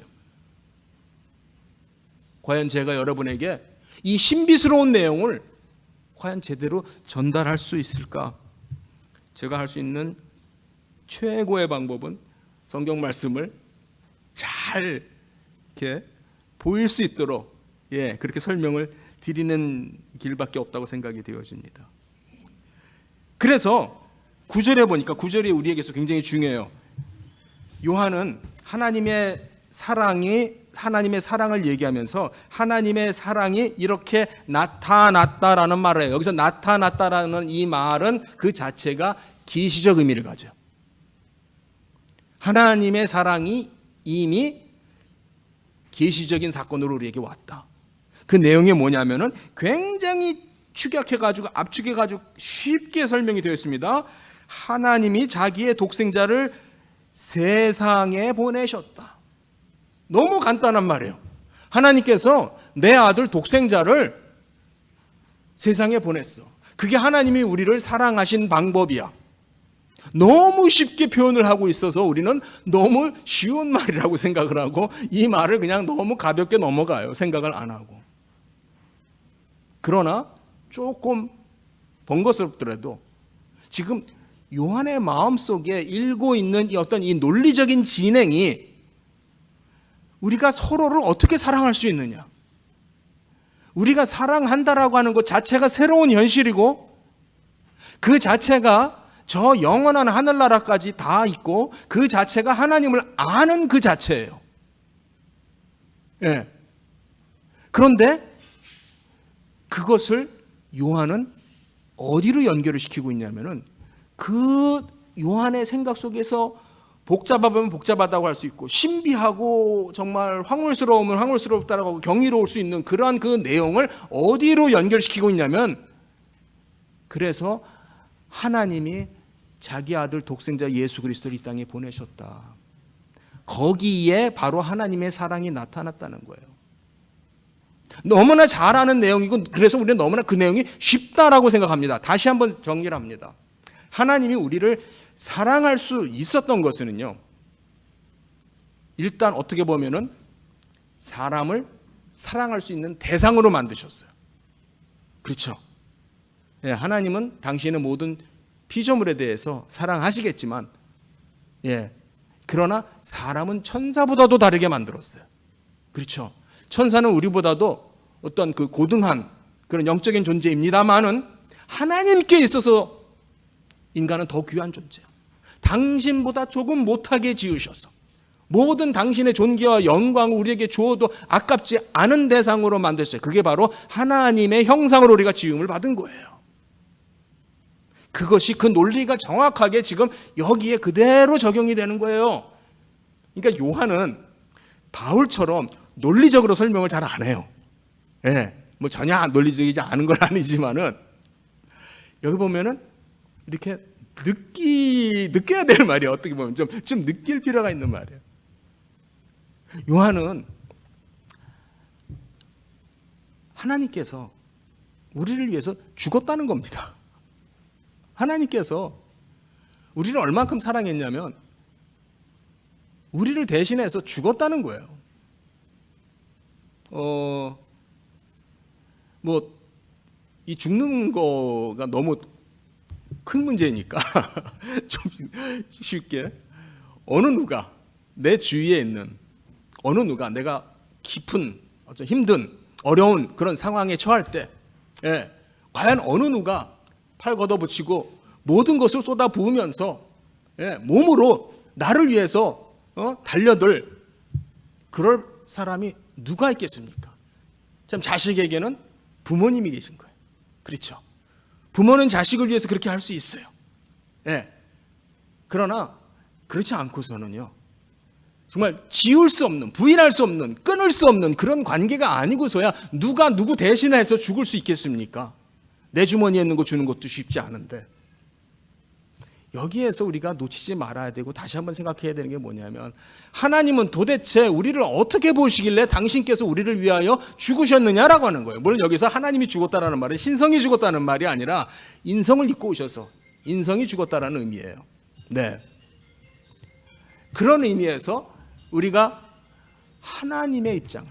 과연 제가 여러분에게 이 신비스러운 내용을 과연 제대로 전달할 수 있을까? 제가 할 수 있는 최고의 방법은 성경 말씀을 잘 이렇게 보일 수 있도록 그렇게 설명을 드리는 길밖에 없다고 생각이 되어집니다. 그래서 9절에 보니까 9절이 우리에게서 굉장히 중요해요. 요한은 하나님의 사랑을 얘기하면서 하나님의 사랑이 이렇게 나타났다라는 말을 해요. 여기서 나타났다라는 이 말은 그 자체가 계시적 의미를 가져요. 하나님의 사랑이 이미 계시적인 사건으로 우리에게 왔다. 그 내용이 뭐냐면은 굉장히 축약해가지고 압축해가지고 쉽게 설명이 되어 있습니다. 하나님이 자기의 독생자를 세상에 보내셨다. 너무 간단한 말이에요. 하나님께서 내 아들 독생자를 세상에 보냈어. 그게 하나님이 우리를 사랑하신 방법이야. 너무 쉽게 표현을 하고 있어서 우리는 너무 쉬운 말이라고 생각을 하고 이 말을 그냥 너무 가볍게 넘어가요. 생각을 안 하고. 그러나 조금 번거롭더라도 지금 요한의 마음속에 일고 있는 어떤 이 논리적인 진행이 우리가 서로를 어떻게 사랑할 수 있느냐, 우리가 사랑한다라고 하는 것 자체가 새로운 현실이고 그 자체가 저 영원한 하늘나라까지 다 있고 그 자체가 하나님을 아는 그 자체예요. 그런데 그것을 요한은 어디로 연결을 시키고 있냐면은 그 요한의 생각 속에서 복잡하면 복잡하다고 할 수 있고 신비하고 정말 황홀스러우면 황홀스럽다라고 하고 경이로울 수 있는 그러한 그 내용을 어디로 연결시키고 있냐면 그래서 하나님이 자기 아들 독생자 예수 그리스도를 이 땅에 보내셨다. 거기에 바로 하나님의 사랑이 나타났다는 거예요. 너무나 잘 아는 내용이고 그래서 우리는 너무나 그 내용이 쉽다라고 생각합니다. 다시 한번 정리를 합니다. 하나님이 우리를 사랑할 수 있었던 것은요, 일단 어떻게 보면은 사람을 사랑할 수 있는 대상으로 만드셨어요. 그렇죠? 예, 하나님은 당신의 모든 피조물에 대해서 사랑하시겠지만, 예, 그러나 사람은 천사보다도 다르게 만들었어요. 그렇죠. 천사는 우리보다도 어떤 그 고등한 그런 영적인 존재입니다만은 하나님께 있어서 인간은 더 귀한 존재예요. 당신보다 조금 못하게 지으셔서 모든 당신의 존귀와 영광을 우리에게 주어도 아깝지 않은 대상으로 만드셨어요. 그게 바로 하나님의 형상으로 우리가 지음을 받은 거예요. 그것이 그 논리가 정확하게 지금 여기에 그대로 적용이 되는 거예요. 그러니까 요한은 바울처럼 논리적으로 설명을 잘 안 해요. 예, 뭐 전혀 논리적이지 않은 건 아니지만은 여기 보면은 이렇게 느껴야 될 말이에요. 어떻게 보면 좀 느낄 필요가 있는 말이에요. 요한은 하나님께서 우리를 위해서 죽었다는 겁니다. 하나님께서 우리를 얼만큼 사랑했냐면 우리를 대신해서 죽었다는 거예요. 뭐 이 죽는 거가 너무 큰 문제니까 좀 쉽게 어느 누가 내 주위에 있는 어느 누가 내가 깊은 어떤 힘든 어려운 그런 상황에 처할 때, 예, 과연 어느 누가 팔 걷어붙이고 모든 것을 쏟아 부으면서, 예, 몸으로 나를 위해서 달려들 그럴 사람이 누가 있겠습니까? 참 자식에게는 부모님이 계신 거예요. 그렇죠. 부모는 자식을 위해서 그렇게 할 수 있어요. 예. 그러나 그렇지 않고서는요, 정말 지울 수 없는, 부인할 수 없는, 끊을 수 없는 그런 관계가 아니고서야 누가 누구 대신해서 죽을 수 있겠습니까? 내 주머니에 있는 거 주는 것도 쉽지 않은데, 여기에서 우리가 놓치지 말아야 되고 다시 한번 생각해야 되는 게 뭐냐면, 하나님은 도대체 우리를 어떻게 보시길래 당신께서 우리를 위하여 죽으셨느냐라고 하는 거예요. 물론 여기서 하나님이 죽었다라는 말은 신성이 죽었다는 말이 아니라 인성을 입고 오셔서 인성이 죽었다라는 의미예요. 네. 그런 의미에서 우리가 하나님의 입장을,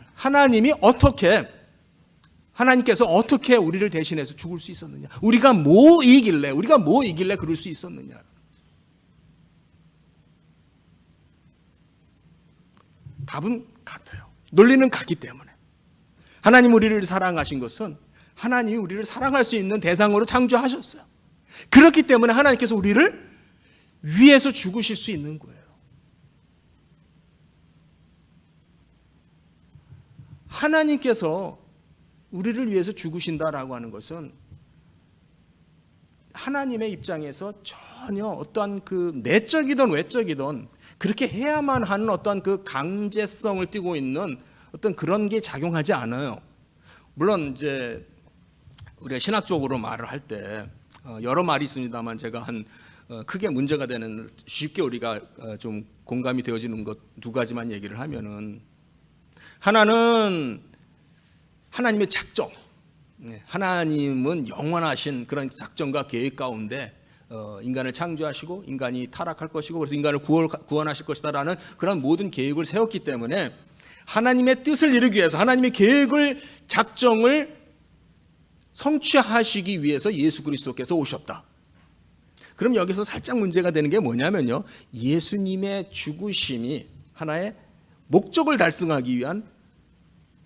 하나님께서 어떻게 우리를 대신해서 죽을 수 있었느냐, 우리가 뭐 이길래 그럴 수 있었느냐. 답은 같아요. 논리는 같기 때문에. 하나님 우리를 사랑하신 것은 하나님이 우리를 사랑할 수 있는 대상으로 창조하셨어요. 그렇기 때문에 하나님께서 우리를 위해서 죽으실 수 있는 거예요. 하나님께서 우리를 위해서 죽으신다라고 하는 것은 하나님의 입장에서 전혀 어떠한 그 내적이든 외적이든 그렇게 해야만 하는 어떠한 그 강제성을 띠고 있는 어떤 그런 게 작용하지 않아요. 물론 이제 우리가 신학적으로 말을 할 때 여러 말이 있습니다만, 제가 한 크게 문제가 되는, 쉽게 우리가 좀 공감이 되어지는 것 두 가지만 얘기를 하면은, 하나는 하나님의 작정, 하나님은 영원하신 그런 작정과 계획 가운데 인간을 창조하시고 인간이 타락할 것이고 그래서 인간을 구원하실 것이다라는 그런 모든 계획을 세웠기 때문에 하나님의 뜻을 이루기 위해서, 하나님의 계획을, 작정을 성취하시기 위해서 예수 그리스도께서 오셨다. 그럼 여기서 살짝 문제가 되는 게 뭐냐면요, 예수님의 죽으심이 하나의 목적을 달성하기 위한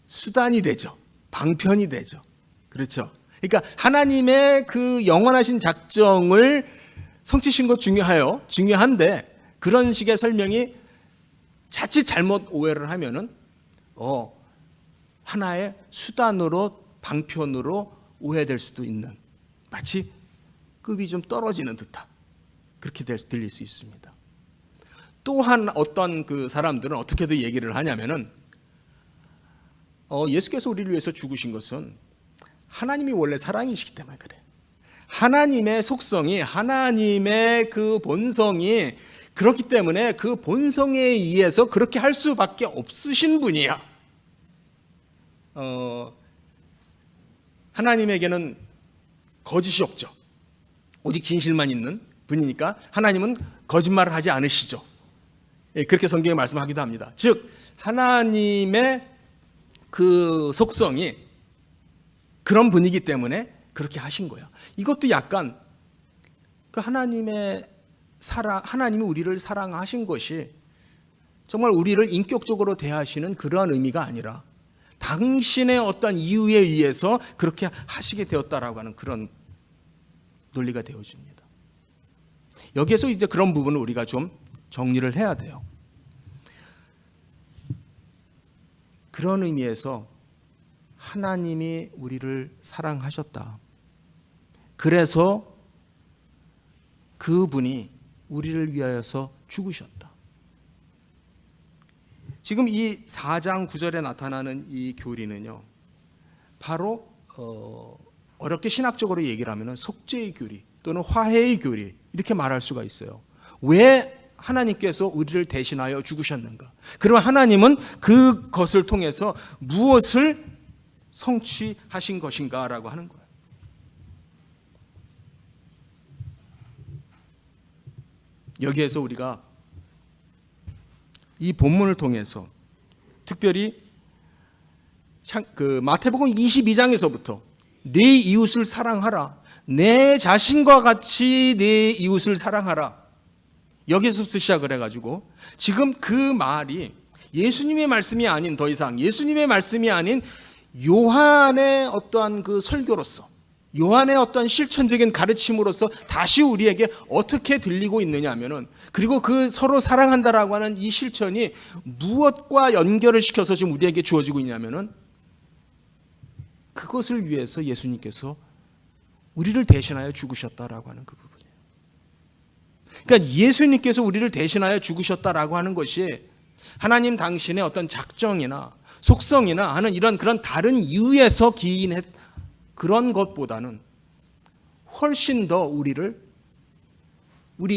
수단이 되죠. 방편이 되죠. 그렇죠. 그러니까 하나님의 그 영원하신 작정을 성취신 것 중요한데, 그런 식의 설명이 자칫 잘못 오해를 하면은 하나의 수단으로, 방편으로 오해될 수도 있는, 마치 급이 좀 떨어지는 듯한 그렇게 들릴 수 있습니다. 또한 어떤 그 사람들은 어떻게도 얘기를 하냐면은 예수께서 우리를 위해서 죽으신 것은 하나님이 원래 사랑이시기 때문에 그래. 하나님의 속성이, 하나님의 그 본성이 그렇기 때문에 그 본성에 의해서 그렇게 할 수밖에 없으신 분이야. 하나님에게는 거짓이 없죠. 오직 진실만 있는 분이니까 하나님은 거짓말을 하지 않으시죠. 그렇게 성경에 말씀하기도 합니다. 즉 하나님의 그 속성이 그런 분이기 때문에 그렇게 하신 거야. 이것도 약간 그 하나님의 사랑, 하나님이 우리를 사랑하신 것이 정말 우리를 인격적으로 대하시는 그러한 의미가 아니라 당신의 어떤 이유에 의해서 그렇게 하시게 되었다라고 하는 그런 논리가 되어집니다. 여기에서 이제 그런 부분을 우리가 좀 정리를 해야 돼요. 그런 의미에서 하나님이 우리를 사랑하셨다. 그래서 그분이 우리를 위하여서 죽으셨다. 지금 이 4장 9절에 나타나는 이 교리는요, 바로 어렵게 신학적으로 얘기를 하면 속죄의 교리 또는 화해의 교리 이렇게 말할 수가 있어요. 왜 하나님께서 우리를 대신하여 죽으셨는가? 그럼 하나님은 그것을 통해서 무엇을 성취하신 것인가 라고 하는 거예요. 여기에서 우리가 이 본문을 통해서 특별히 그 마태복음 22장에서부터 네 이웃을 사랑하라, 내 자신과 같이 내 이웃을 사랑하라, 여기서부터 시작을 해가지고 지금 그 말이 예수님의 말씀이 아닌, 더 이상 예수님의 말씀이 아닌 요한의 어떠한 그 설교로서, 요한의 어떤 실천적인 가르침으로서 다시 우리에게 어떻게 들리고 있느냐 하면은, 그리고 그 서로 사랑한다라고 하는 이 실천이 무엇과 연결을 시켜서 지금 우리에게 주어지고 있냐면은, 그것을 위해서 예수님께서 우리를 대신하여 죽으셨다라고 하는 그 부분이에요. 그러니까 예수님께서 우리를 대신하여 죽으셨다라고 하는 것이 하나님 당신의 어떤 작정이나 속성이나 하는 이런 그런 다른 이유에서 기인했 그런 것보다는 훨씬 더 우리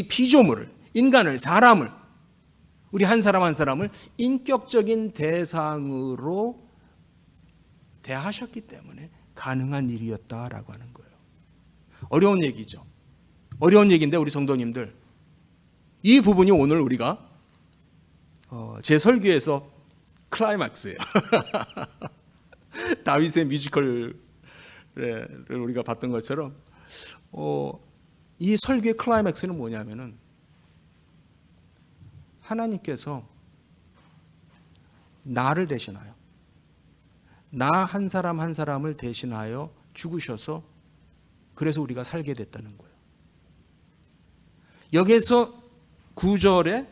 피조물을, 인간을, 사람을, 우리 한 사람 한 사람을 인격적인 대상으로 대하셨기 때문에 가능한 일이었다라고 하는 거예요. 어려운 얘기죠. 어려운 얘기인데 우리 성도님들, 이 부분이 오늘 우리가 제 설교에서 클라이막스예요. 다윗의 뮤지컬 를 우리가 봤던 것처럼 이 설교의 클라이맥스는 뭐냐면은, 하나님께서 나를 대신하여, 나 한 사람 한 사람을 대신하여 죽으셔서 그래서 우리가 살게 됐다는 거예요. 여기에서 9절에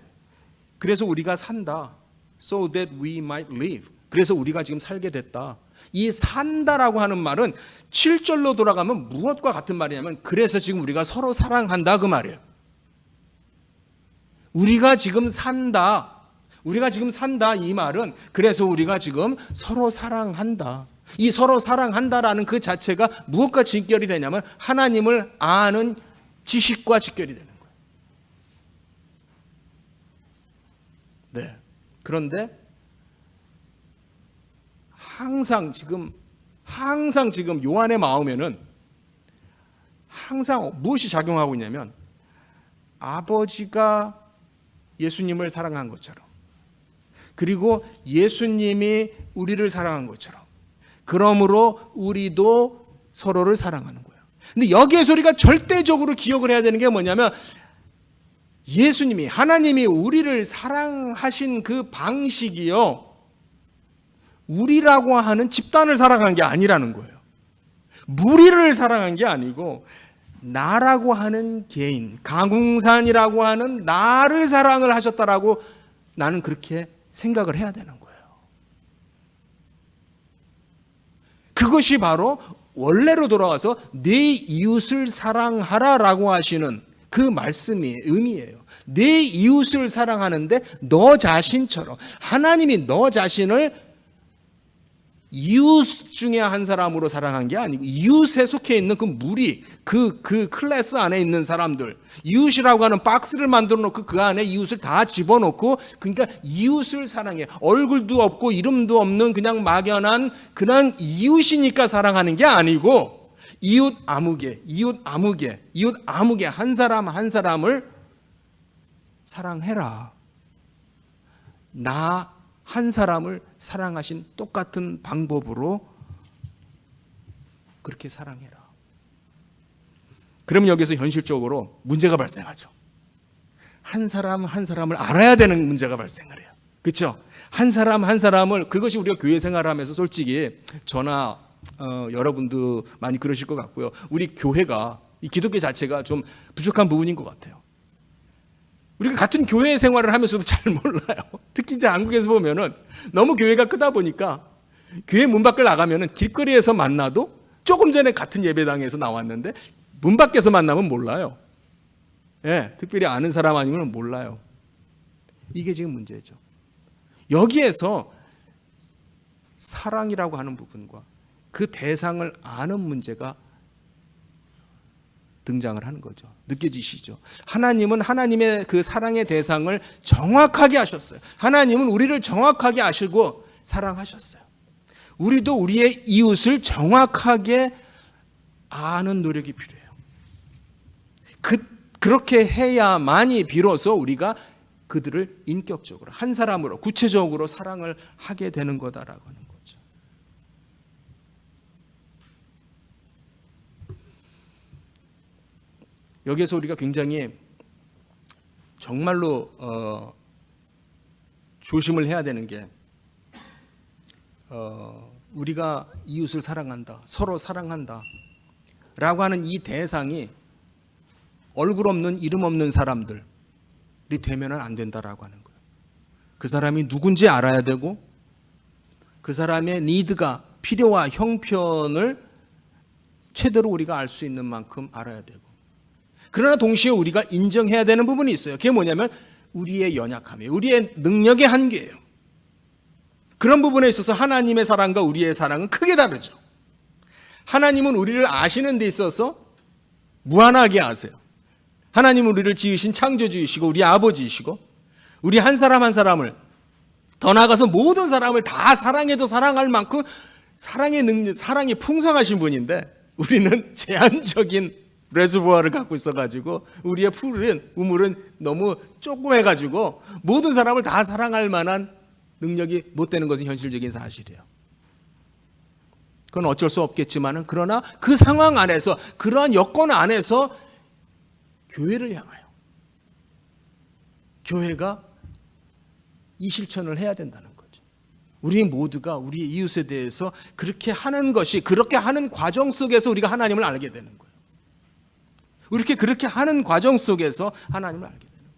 그래서 우리가 산다, so that we might live, 그래서 우리가 지금 살게 됐다. 이 산다라고 하는 말은 7절로 돌아가면 무엇과 같은 말이냐면, 그래서 지금 우리가 서로 사랑한다 그 말이에요. 우리가 지금 산다, 우리가 지금 산다 이 말은 그래서 우리가 지금 서로 사랑한다. 이 서로 사랑한다라는 그 자체가 무엇과 직결이 되냐면 하나님을 아는 지식과 직결이 되는 거예요. 네. 그런데 항상 지금 요한의 마음에는 항상 무엇이 작용하고 있냐면, 아버지가 예수님을 사랑한 것처럼, 그리고 예수님이 우리를 사랑한 것처럼, 그러므로 우리도 서로를 사랑하는 거예요. 근데 여기에서 우리가 절대적으로 기억을 해야 되는 게 뭐냐면, 예수님이, 하나님이 우리를 사랑하신 그 방식이요, 우리라고 하는 집단을 사랑한 게 아니라는 거예요. 무리를 사랑한 게 아니고 나라고 하는 개인, 강웅산이라고 하는 나를 사랑을 하셨다라고 나는 그렇게 생각을 해야 되는 거예요. 그것이 바로 원래로 돌아와서 내 이웃을 사랑하라라고 하시는 그 말씀이 의미예요. 내 이웃을 사랑하는데 너 자신처럼, 하나님이 너 자신을 이웃 중에 한 사람으로 사랑한 게 아니고, 이웃에 속해 있는 그 무리, 그 클래스 안에 있는 사람들, 이웃이라고 하는 박스를 만들어 놓고 그 안에 이웃을 다 집어넣고, 그러니까 이웃을 사랑해. 얼굴도 없고 이름도 없는 그냥 막연한 그냥 이웃이니까 사랑하는 게 아니고, 이웃 아무개 한 사람 한 사람을 사랑해라. 나 한 사람을 사랑하신 똑같은 방법으로 그렇게 사랑해라. 그러면 여기서 현실적으로 문제가 발생하죠. 한 사람 한 사람을 알아야 되는 문제가 발생을 해요. 그렇죠? 한 사람 한 사람을, 그것이 우리가 교회 생활하면서 솔직히 저나 여러분도 많이 그러실 것 같고요. 우리 교회가, 이 기독교 자체가 좀 부족한 부분인 것 같아요. 우리가 같은 교회 생활을 하면서도 잘 몰라요. 특히 이제 한국에서 보면은 너무 교회가 크다 보니까 교회 문 밖을 나가면은 길거리에서 만나도 조금 전에 같은 예배당에서 나왔는데 문 밖에서 만나면 몰라요. 예, 특별히 아는 사람 아니면 몰라요. 이게 지금 문제죠. 여기에서 사랑이라고 하는 부분과 그 대상을 아는 문제가 등장을 하는 거죠. 느껴지시죠? 하나님은 하나님의 그 사랑의 대상을 정확하게 하셨어요. 하나님은 우리를 정확하게 아시고 사랑하셨어요. 우리도 우리의 이웃을 정확하게 아는 노력이 필요해요. 그렇게 해야만이 비로소 우리가 그들을 인격적으로, 한 사람으로, 구체적으로 사랑을 하게 되는 거다라고 하는 거죠. 여기에서 우리가 굉장히 정말로 조심을 해야 되는 게, 우리가 이웃을 사랑한다, 서로 사랑한다 라고 하는 이 대상이 얼굴 없는, 이름 없는 사람들이 되면은 안 된다라고 하는 거예요. 그 사람이 누군지 알아야 되고, 그 사람의 니드가, 필요와 형편을 최대로 우리가 알 수 있는 만큼 알아야 되고, 그러나 동시에 우리가 인정해야 되는 부분이 있어요. 그게 뭐냐면 우리의 연약함이에요. 우리의 능력의 한계예요. 그런 부분에 있어서 하나님의 사랑과 우리의 사랑은 크게 다르죠. 하나님은 우리를 아시는 데 있어서 무한하게 아세요. 하나님은 우리를 지으신 창조주이시고 우리 아버지이시고, 우리 한 사람 한 사람을, 더 나아가서 모든 사람을 다 사랑해도 사랑할 만큼 사랑의 능력, 사랑이 풍성하신 분인데, 우리는 제한적인 레저부어를 갖고 있어가지고 우리의 우물은 너무 조그매가지고 모든 사람을 다 사랑할 만한 능력이 못 되는 것은 현실적인 사실이에요. 그건 어쩔 수 없겠지만은, 그러나 그 상황 안에서, 그러한 여건 안에서 교회를 향하여, 교회가 이 실천을 해야 된다는 거죠. 우리 모두가 우리의 이웃에 대해서 그렇게 하는 것이, 그렇게 하는 과정 속에서 우리가 하나님을 알게 되는 거예요. 그렇게 하는 과정 속에서 하나님을 알게 되는 거예요.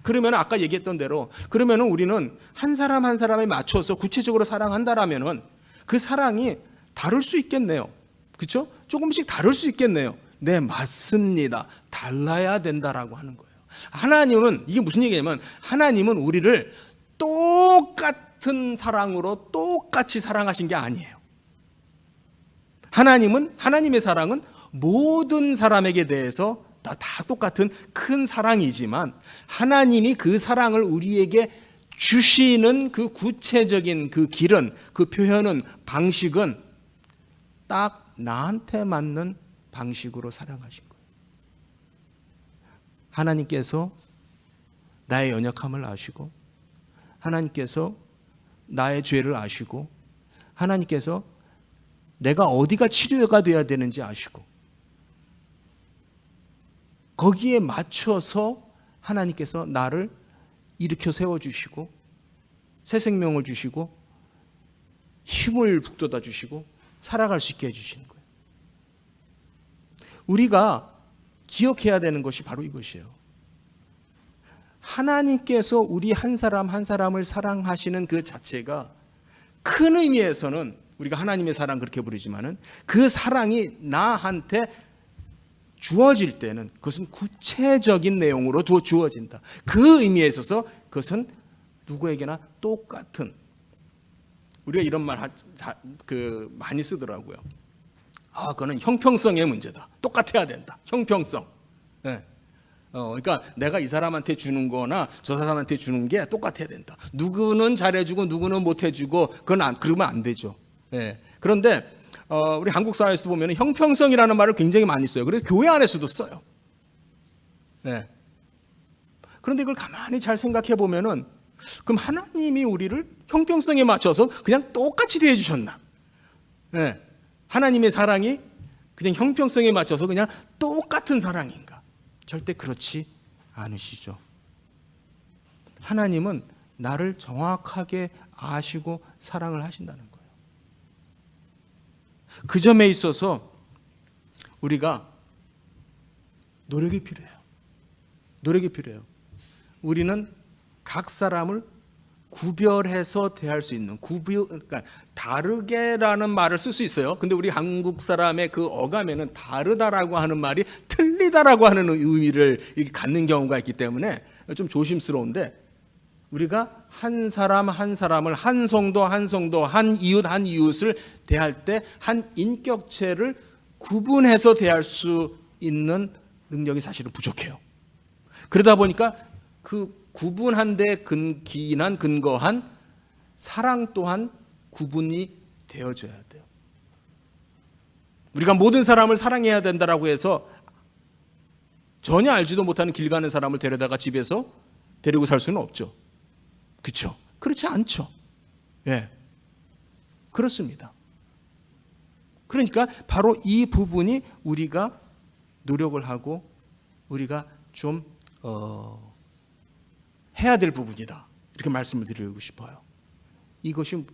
그러면 아까 얘기했던 대로, 그러면 우리는 한 사람 한 사람에 맞춰서 구체적으로 사랑한다라면은 그 사랑이 다를 수 있겠네요. 그렇죠? 조금씩 다를 수 있겠네요. 네, 맞습니다. 달라야 된다라고 하는 거예요. 하나님은, 이게 무슨 얘기냐면, 하나님은 우리를 똑같은 사랑으로 똑같이 사랑하신 게 아니에요. 하나님의 사랑은 모든 사람에게 대해서 다 똑같은 큰 사랑이지만, 하나님이 그 사랑을 우리에게 주시는 그 구체적인 그 길은, 그 표현은, 방식은 딱 나한테 맞는 방식으로 사랑하신 거예요. 하나님께서 나의 연약함을 아시고, 하나님께서 나의 죄를 아시고, 하나님께서 내가 어디가 치료가 돼야 되는지 아시고, 거기에 맞춰서 하나님께서 나를 일으켜 세워주시고, 새 생명을 주시고, 힘을 북돋아 주시고, 살아갈 수 있게 해주시는 거예요. 우리가 기억해야 되는 것이 바로 이것이에요. 하나님께서 우리 한 사람 한 사람을 사랑하시는 그 자체가, 큰 의미에서는 우리가 하나님의 사랑 그렇게 부르지만은, 그 사랑이 나한테 주어질 때는 그것은 구체적인 내용으로 주어진다. 그 의미에 있어서 그것은 누구에게나 똑같은, 우리가 이런 말 많이 쓰더라고요. 그거는 형평성의 문제다. 똑같아야 된다. 형평성. 네. 그러니까 내가 이 사람한테 주는 거나 저 사람한테 주는 게 똑같아야 된다. 누구는 잘해주고 누구는 못해주고, 그러면 안 되죠. 네. 그런데 우리 한국 사회에서도 보면 형평성이라는 말을 굉장히 많이 써요. 그래서 교회 안에서도 써요. 네. 그런데 이걸 가만히 잘 생각해 보면은, 그럼 하나님이 우리를 형평성에 맞춰서 그냥 똑같이 대해 주셨나? 네. 하나님의 사랑이 그냥 형평성에 맞춰서 그냥 똑같은 사랑인가? 절대 그렇지 않으시죠. 하나님은 나를 정확하게 아시고 사랑을 하신다는 거예요. 그 점에 있어서 우리가 노력이 필요해요. 노력이 필요해요. 우리는 각 사람을 구별해서 대할 수 있는, 그러니까 다르게라는 말을 쓸 수 있어요. 근데 우리 한국 사람의 그 어감에는 다르다라고 하는 말이 틀리다라고 하는 의미를 갖는 경우가 있기 때문에 좀 조심스러운데, 우리가 한 사람 한 사람을, 한 성도 한 성도, 한 이웃을 대할 때 한 인격체를 구분해서 대할 수 있는 능력이 사실은 부족해요. 그러다 보니까 그 구분한 데 근거한 사랑 또한 구분이 되어져야 돼요. 우리가 모든 사람을 사랑해야 된다라고 해서 전혀 알지도 못하는 길 가는 사람을 데려다가 집에서 데리고 살 수는 없죠. 그렇죠? 그렇지 않죠. 예, 그렇습니다. 그러니까 바로 이 부분이 우리가 노력을 하고 우리가 좀 해야 될 부분이다, 이렇게 말씀을 드리고 싶어요. 이것이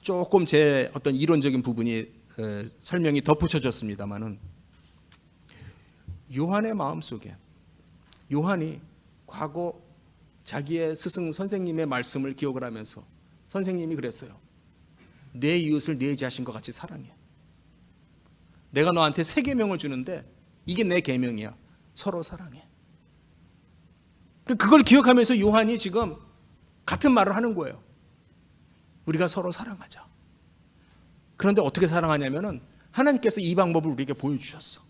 조금 제 어떤 이론적인 부분이 설명이 덧붙여졌습니다만은, 요한의 마음속에, 요한이 과거 자기의 스승 선생님의 말씀을 기억을 하면서 선생님이 그랬어요. 내 이웃을 내 자신과 같이 사랑해. 내가 너한테 세 계명을 주는데 이게 내 계명이야. 서로 사랑해. 그걸 기억하면서 요한이 지금 같은 말을 하는 거예요. 우리가 서로 사랑하자. 그런데 어떻게 사랑하냐면은 하나님께서 이 방법을 우리에게 보여주셨어.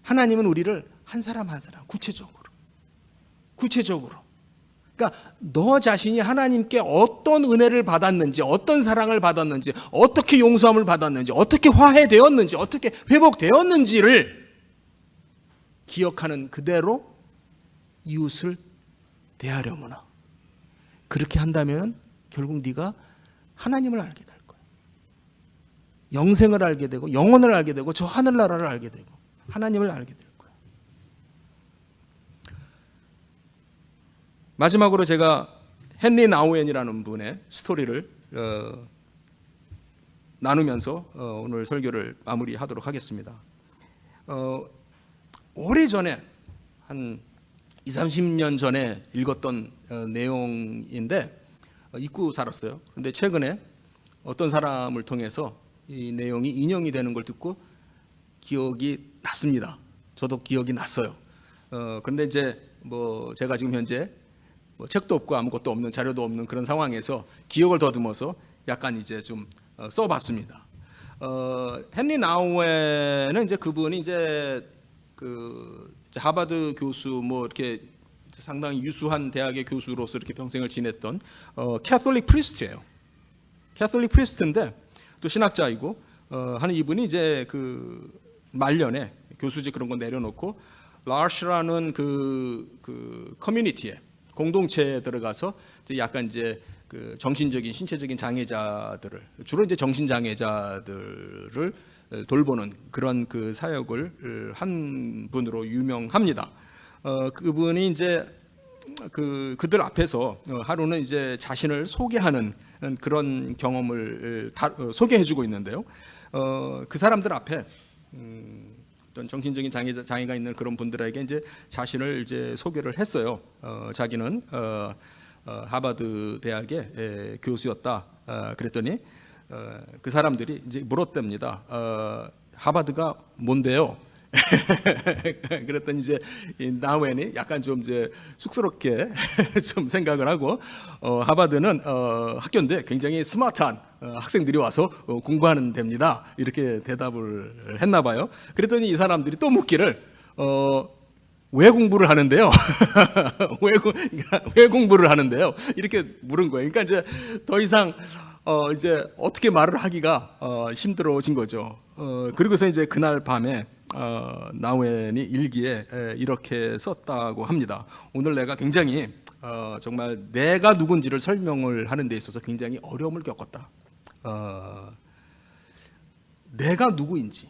하나님은 우리를 한 사람 한 사람 구체적으로. 그러니까 너 자신이 하나님께 어떤 은혜를 받았는지, 어떤 사랑을 받았는지, 어떻게 용서함을 받았는지, 어떻게 화해되었는지, 어떻게 회복되었는지를 기억하는 그대로 이웃을 대하려무나. 그렇게 한다면 결국 네가 하나님을 알게 될 거야. 영생을 알게 되고 영혼을 알게 되고 저 하늘나라를 알게 되고 하나님을 알게 될 거야. 마지막으로 제가 헨리 나우엔이라는 분의 스토리를 나누면서 오늘 설교를 마무리하도록 하겠습니다. 오래전에 한 20, 30년 전에 읽었던 내용인데 잊고 살았어요. 그런데 최근에 어떤 사람을 통해서 이 내용이 인용이 되는 걸 듣고 기억이 났습니다. 저도 기억이 났어요. 그런데 이제 제가 지금 현재 책도 없고 아무것도 없는, 자료도 없는 그런 상황에서 기억을 더듬어서 약간 이제 좀 써봤습니다. 헨리 나우엔은 이제 그분이 이제 하버드 교수, 이렇게 상당히 유수한 대학의 교수로서 이렇게 평생을 지냈던 캐톨릭 프리스트예요. 캐톨릭 프리스트인데 또 신학자이고 하는 이분이 이제 그 말년에 교수직 그런 거 내려놓고 라시라는 그 커뮤니티에, 공동체에 들어가서 이제 약간 이제 그 정신적인, 신체적인 장애자들을, 주로 이제 정신 장애자들을 돌보는 그런 그 사역을 한 분으로 유명합니다. 그분이 이제 그들 앞에서 하루는 이제 자신을 소개하는 그런 경험을 소개해주고 있는데요. 그 사람들 앞에 어떤 정신적인 장애가 있는 그런 분들에게 이제 자신을 이제 소개를 했어요. 자기는 하버드 대학의 교수였다. 그랬더니 그 사람들이 이제 물었답니다. 하버드가 뭔데요? 그랬더니 이제 나우엔이 약간 좀 이제 쑥스럽게 좀 생각을 하고 하버드는 학교인데 굉장히 스마트한 학생들이 와서 공부하는 데입니다. 이렇게 대답을 했나 봐요. 그랬더니 이 사람들이 또 묻기를 왜 공부를 하는데요? 왜 공부를 하는데요? 이렇게 물은 거예요. 그러니까 이제 더 이상 이제 어떻게 말을 하기가 힘들어진 거죠. 그리고서 이제 그날 밤에 나우엔이 일기에 이렇게 썼다고 합니다. 오늘 내가 굉장히 정말 내가 누군지를 설명을 하는 데 있어서 굉장히 어려움을 겪었다. 내가 누구인지,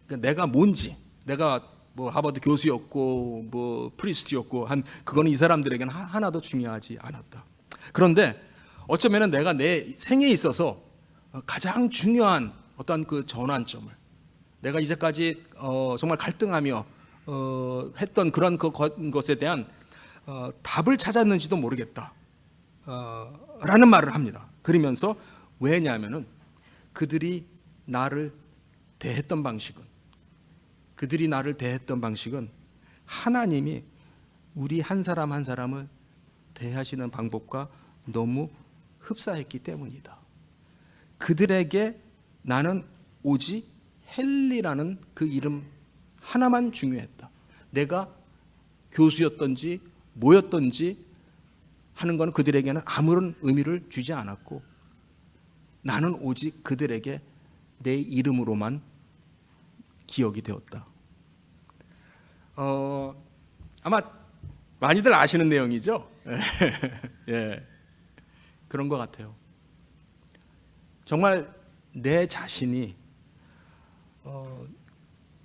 그러니까 내가 뭔지, 내가 뭐 하버드 교수였고 뭐 프리스트였고 한 그거는 이 사람들에게는 하나도 중요하지 않았다. 그런데 어쩌면은 내가 내 생에 있어서 가장 중요한 어떤 그 전환점을, 내가 이제까지 정말 갈등하며 했던 그런 것에 대한 답을 찾았는지도 모르겠다 라는 말을 합니다. 그러면서 왜냐하면은 그들이 나를 대했던 방식은 하나님이 우리 한 사람 한 사람을 대하시는 방법과 너무 흡사했기 때문이다. 그들에게 나는 오직 헨리라는 그 이름 하나만 중요했다. 내가 교수였던지 뭐였던지 하는 것은 그들에게는 아무런 의미를 주지 않았고, 나는 오직 그들에게 내 이름으로만 기억이 되었다. 아마 많이들 아시는 내용이죠. 예, 그런 것 같아요. 정말 내 자신이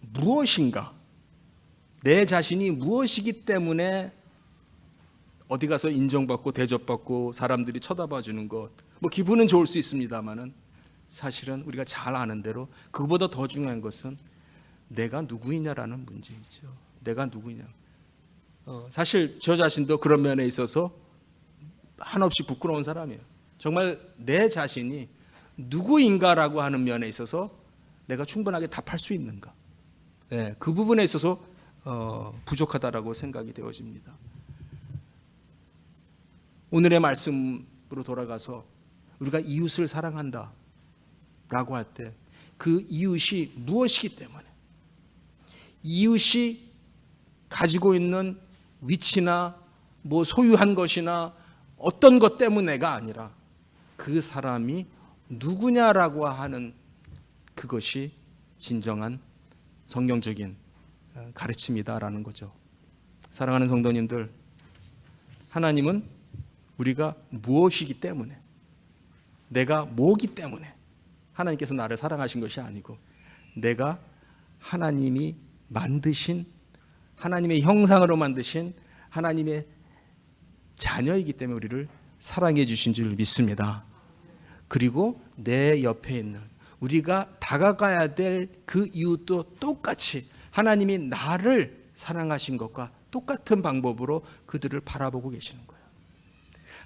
무엇인가, 내 자신이 무엇이기 때문에 어디 가서 인정받고 대접받고 사람들이 쳐다봐 주는 것, 뭐 기분은 좋을 수 있습니다만은 사실은 우리가 잘 아는 대로 그보다 더 중요한 것은 내가 누구이냐라는 문제이죠. 내가 누구냐. 사실 저 자신도 그런 면에 있어서 한없이 부끄러운 사람이에요. 정말 내 자신이 누구인가라고 하는 면에 있어서 내가 충분하게 답할 수 있는가. 네, 그 부분에 있어서 부족하다라고 생각이 되어집니다. 오늘의 말씀으로 돌아가서 우리가 이웃을 사랑한다 라고 할 때 그 이웃이 무엇이기 때문에, 이웃이 가지고 있는 위치나 뭐 소유한 것이나 어떤 것 때문에가 아니라 그 사람이 누구냐라고 하는 그것이 진정한 성경적인 가르침이다라는 거죠. 사랑하는 성도님들, 하나님은 우리가 무엇이기 때문에, 내가 뭐기 때문에 하나님께서 나를 사랑하신 것이 아니고, 내가 하나님이 만드신, 하나님의 형상으로 만드신 하나님의 자녀이기 때문에 우리를 사랑해 주신 줄 믿습니다. 그리고 내 옆에 있는 우리가 다가가야 될 그 이웃도 똑같이 하나님이 나를 사랑하신 것과 똑같은 방법으로 그들을 바라보고 계시는 거예요.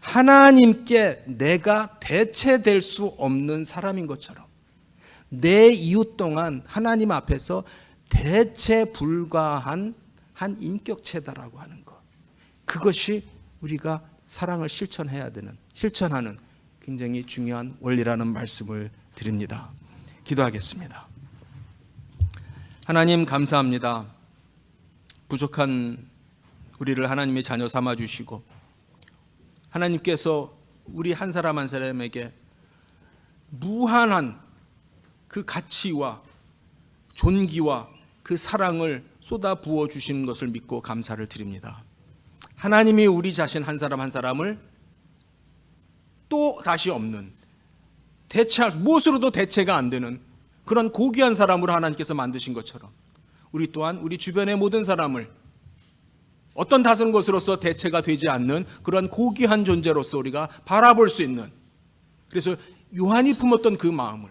하나님께 내가 대체될 수 없는 사람인 것처럼 내 이웃 동안 하나님 앞에서 대체 불가한 한 인격체다라고 하는 것, 그것이 우리가 사랑을 실천하는 굉장히 중요한 원리라는 말씀을 드립니다. 기도하겠습니다. 하나님 감사합니다. 부족한 우리를 하나님의 자녀 삼아 주시고, 하나님께서 우리 한 사람 한 사람에게 무한한 그 가치와 존귀와 그 사랑을 쏟아 부어 주시는 것을 믿고 감사를 드립니다. 하나님이 우리 자신 한 사람 한 사람을 또 다시 없는, 무엇으로도 대체가 안 되는 그런 고귀한 사람으로 하나님께서 만드신 것처럼, 우리 또한 우리 주변의 모든 사람을 어떤 다른 것으로서 대체가 되지 않는 그런 고귀한 존재로서 우리가 바라볼 수 있는, 그래서 요한이 품었던 그 마음을,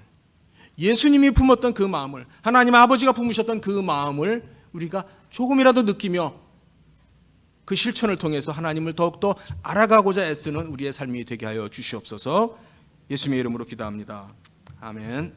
예수님이 품었던 그 마음을, 하나님 아버지가 품으셨던 그 마음을 우리가 조금이라도 느끼며 그 실천을 통해서 하나님을 더욱더 알아가고자 애쓰는 우리의 삶이 되게 하여 주시옵소서. 예수님의 이름으로 기도합니다. 아멘.